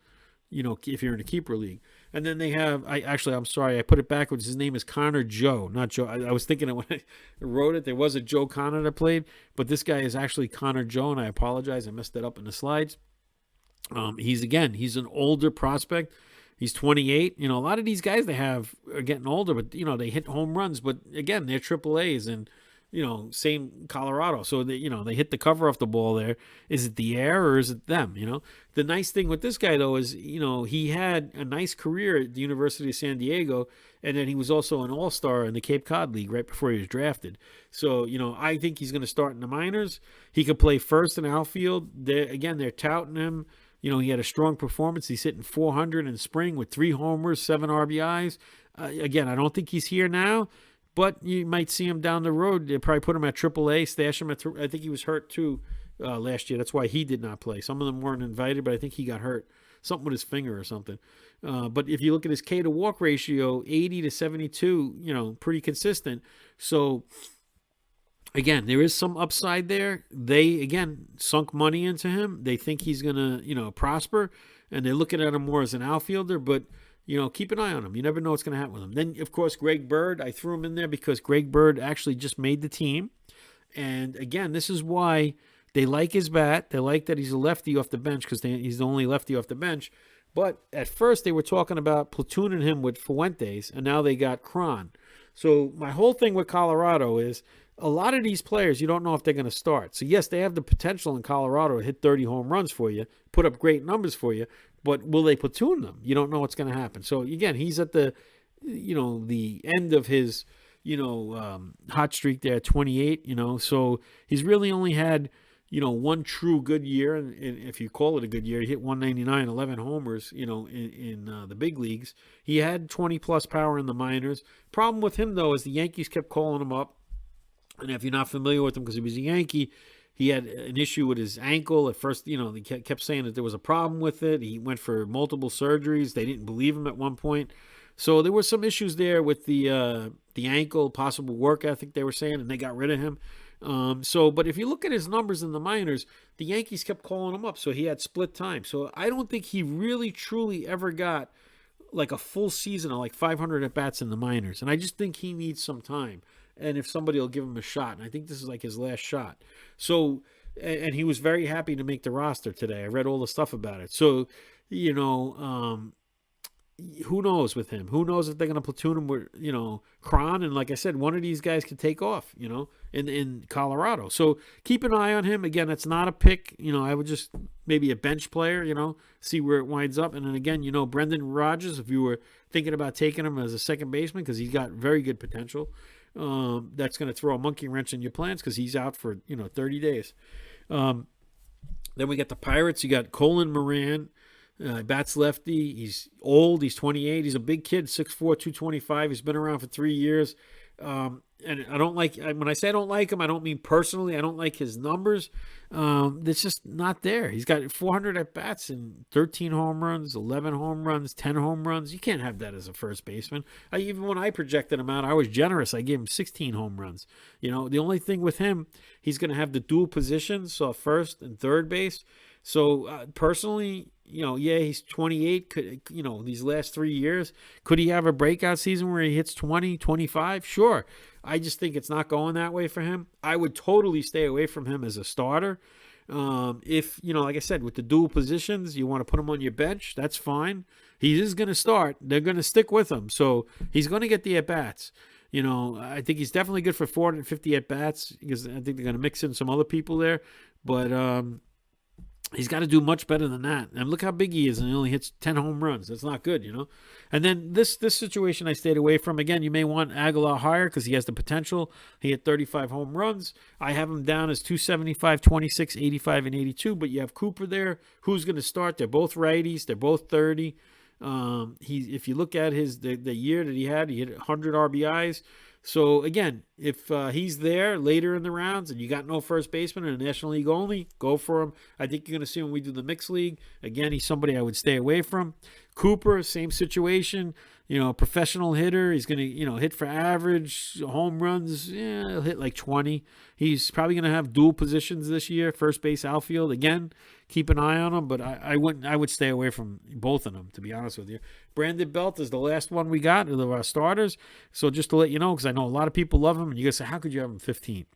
if you're in a keeper league. And then they have, I'm sorry, I put it backwards. His name is Connor Joe, not Joe. I was thinking it when I wrote it. There was a Joe Connor that played, but this guy is actually Connor Joe, and I apologize. I messed that up in the slides. He's an older prospect. He's 28. A lot of these guys they have are getting older, but, they hit home runs. But, again, they're AAAs and, same Colorado. So, they hit the cover off the ball there. Is it the air or is it them, The nice thing with this guy, though, is, he had a nice career at the University of San Diego, and then he was also an all-star in the Cape Cod League right before he was drafted. So, I think he's going to start in the minors. He could play first and outfield. They're touting him. He had a strong performance. He's hitting 400 in spring with 3 homers, 7 RBIs. Again, I don't think he's here now, but you might see him down the road. They'll probably put him at AAA, stash him at I think he was hurt too last year. That's why he did not play. Some of them weren't invited, but I think he got hurt. Something with his finger or something. But if you look at his K to walk ratio, 80 to 72, pretty consistent. So, again, there is some upside there. They, again, sunk money into him. They think he's going to, prosper, and they're looking at him more as an outfielder, but, keep an eye on him. You never know what's going to happen with him. Then, of course, Greg Bird, I threw him in there because Greg Bird actually just made the team. And, again, this is why they like his bat. They like that he's a lefty off the bench because he's the only lefty off the bench. But at first they were talking about platooning him with Fuentes, and now they got Cron. So my whole thing with Colorado is a lot of these players, you don't know if they're going to start. So, yes, they have the potential in Colorado to hit 30 home runs for you, put up great numbers for you, but will they platoon them? You don't know what's going to happen. So, again, he's at the, the end of his, hot streak there at 28, So he's really only had, one true good year. And if you call it a good year, he hit 199, 11 homers, in the big leagues. He had 20-plus power in the minors. Problem with him, though, is the Yankees kept calling him up. And if you're not familiar with him because he was a Yankee, he had an issue with his ankle. At first, they kept saying that there was a problem with it. He went for multiple surgeries. They didn't believe him at one point. So there were some issues there with the ankle, possible work ethic they were saying, and they got rid of him. But if you look at his numbers in the minors, the Yankees kept calling him up, so he had split time. So I don't think he really, truly ever got like a full season of like 500 at-bats in the minors. And I just think he needs some time. And if somebody will give him a shot. And I think this is like his last shot. So, and he was very happy to make the roster today. I read all the stuff about it. So, who knows with him? Who knows if they're going to platoon him with, Cron? And like I said, one of these guys could take off, in Colorado. So keep an eye on him. Again, it's not a pick. I would just maybe a bench player, see where it winds up. And then again, Brendan Rodgers, if you were thinking about taking him as a second baseman, because he's got very good potential. That's going to throw a monkey wrench in your plans because he's out for 30 days. Then we got the Pirates. You got Colin Moran, bats lefty. He's old. He's 28. He's a big kid, 6'4", 225. He's been around for 3 years. And I don't like, when I say I don't like him, I don't mean personally. I don't like his numbers. It's just not there. He's got 400 at-bats and 13 home runs, 11 home runs, 10 home runs. You can't have that as a first baseman. Even when I projected him out, I was generous. I gave him 16 home runs. The only thing with him, he's going to have the dual positions, so first and third base. So personally, he's 28. Could, these last 3 years, could he have a breakout season where he hits 20, 25? Sure. I just think it's not going that way for him. I would totally stay away from him as a starter. If, like I said, with the dual positions, you want to put him on your bench, that's fine. He is going to start. They're going to stick with him. So he's going to get the at-bats. I think he's definitely good for 450 at-bats because I think they're going to mix in some other people there. But, He's got to do much better than that. And look how big he is, and he only hits 10 home runs. That's not good, you know. And then this situation I stayed away from. Again, you may want Aguilar higher because he has the potential. He hit 35 home runs. I have him down as 275, 26, 85, and 82. But you have Cooper there. Who's going to start? They're both righties. They're both 30. If you look at the year that he hit 100 RBIs. So again, if he's there later in the rounds and you got no first baseman in the National League only, go for him. I think you're going to see when we do the mixed league. Again, he's somebody I would stay away from. Cooper, same situation. You know, professional hitter. He's going to, hit for average, home runs. Yeah, he'll hit like 20. He's probably going to have dual positions this year, first base, outfield. Again, keep an eye on him, but I would stay away from both of them, to be honest with you. Brandon Belt is the last one we got of our starters. So just to let you know, because I know a lot of people love him, and you guys say, how could you have him 15?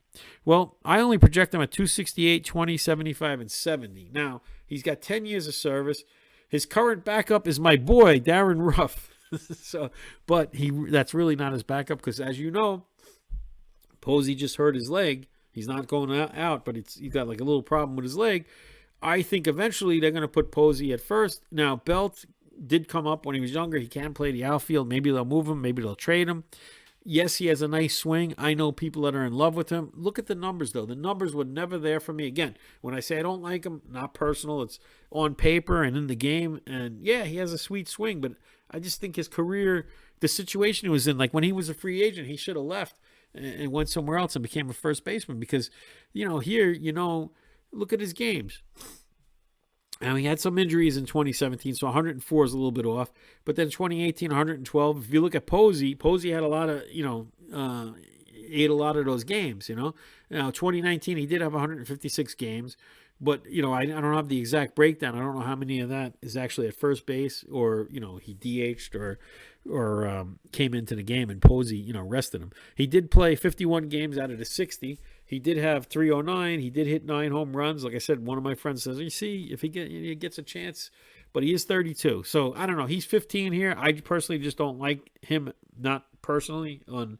Well, I only project him at 268, 20, 75, and 70. Now, he's got 10 years of service. His current backup is my boy, Darren Ruff. But that's really not his backup because, as you know, Posey just hurt his leg. He's not going out, but he's got like a little problem with his leg. I think eventually they're going to put Posey at first. Now, Belt did come up when he was younger. He can play the outfield. Maybe they'll move him. Maybe they'll trade him. Yes, he has a nice swing. I know people that are in love with him. Look at the numbers, though. The numbers were never there for me. Again, when I say I don't like him, not personal. It's on paper and in the game. And, yeah, he has a sweet swing, but I just think his career, the situation he was in, like when he was a free agent, he should have left and went somewhere else and became a first baseman because, here, look at his games. Now, he had some injuries in 2017, so 104 is a little bit off. But then 2018, 112. If you look at Posey had a lot of, ate a lot of those games, Now, 2019, he did have 156 games. But, I don't have the exact breakdown. I don't know how many of that is actually at first base or, he DH'd or came into the game and Posey, rested him. He did play 51 games out of the 60. He did have 309. He did hit 9 home runs. Like I said, one of my friends says, you see, if he gets a chance, but he is 32. So, I don't know. He's 15 here. I personally just don't like him, not personally, on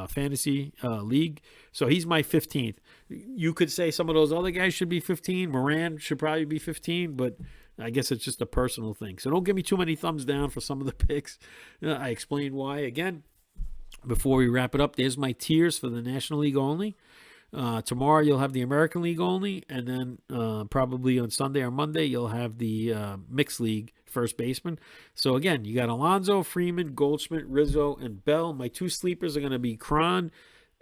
fantasy league. So he's my 15th. You could say some of those other guys should be 15. Moran should probably be 15, but I guess it's just a personal thing. So don't give me too many thumbs down for some of the picks. I explained why. Again, before we wrap it up, there's my tiers for the National League only. Tomorrow you'll have the American League only, and then probably on Sunday or Monday you'll have the Mixed League first baseman. So again, you got Alonso, Freeman, Goldschmidt, Rizzo, and Bell. My 2 sleepers are going to be Cron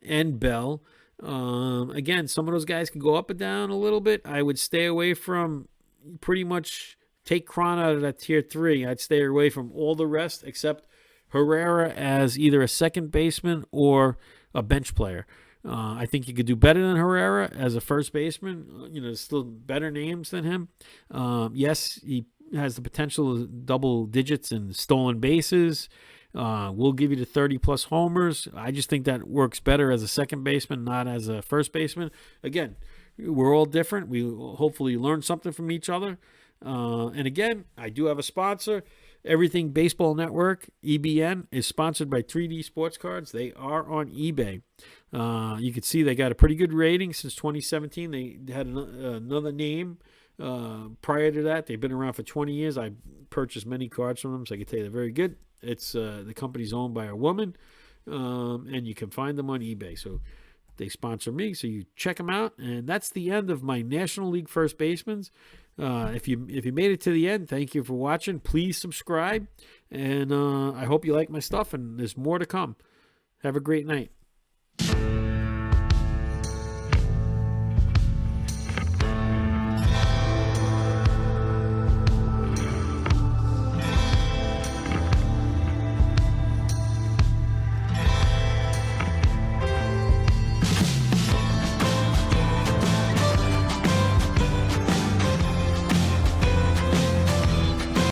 and Bell. Again, some of those guys can go up and down a little bit. I would stay away from pretty much take Cron out of that tier 3. I'd stay away from all the rest except Herrera as either a second baseman or a bench player. I think you could do better than Herrera as a first baseman. There's still better names than him. Yes, he has the potential of double digits in stolen bases. We'll give you the 30-plus homers. I just think that works better as a second baseman, not as a first baseman. Again, we're all different. We hopefully learn something from each other. And again, I do have a sponsor. Everything Baseball Network, EBN, is sponsored by 3D Sports Cards. They are on eBay. You can see they got a pretty good rating since 2017. They had another name prior to that. They've been around for 20 years. I purchased many cards from them, so I can tell you they're very good. It's the company's owned by a woman, and you can find them on eBay. So they sponsor me, so you check them out. And that's the end of my National League first basemen. If you made it to the end, thank you for watching. Please subscribe, and I hope you like my stuff, and there's more to come. Have a great night.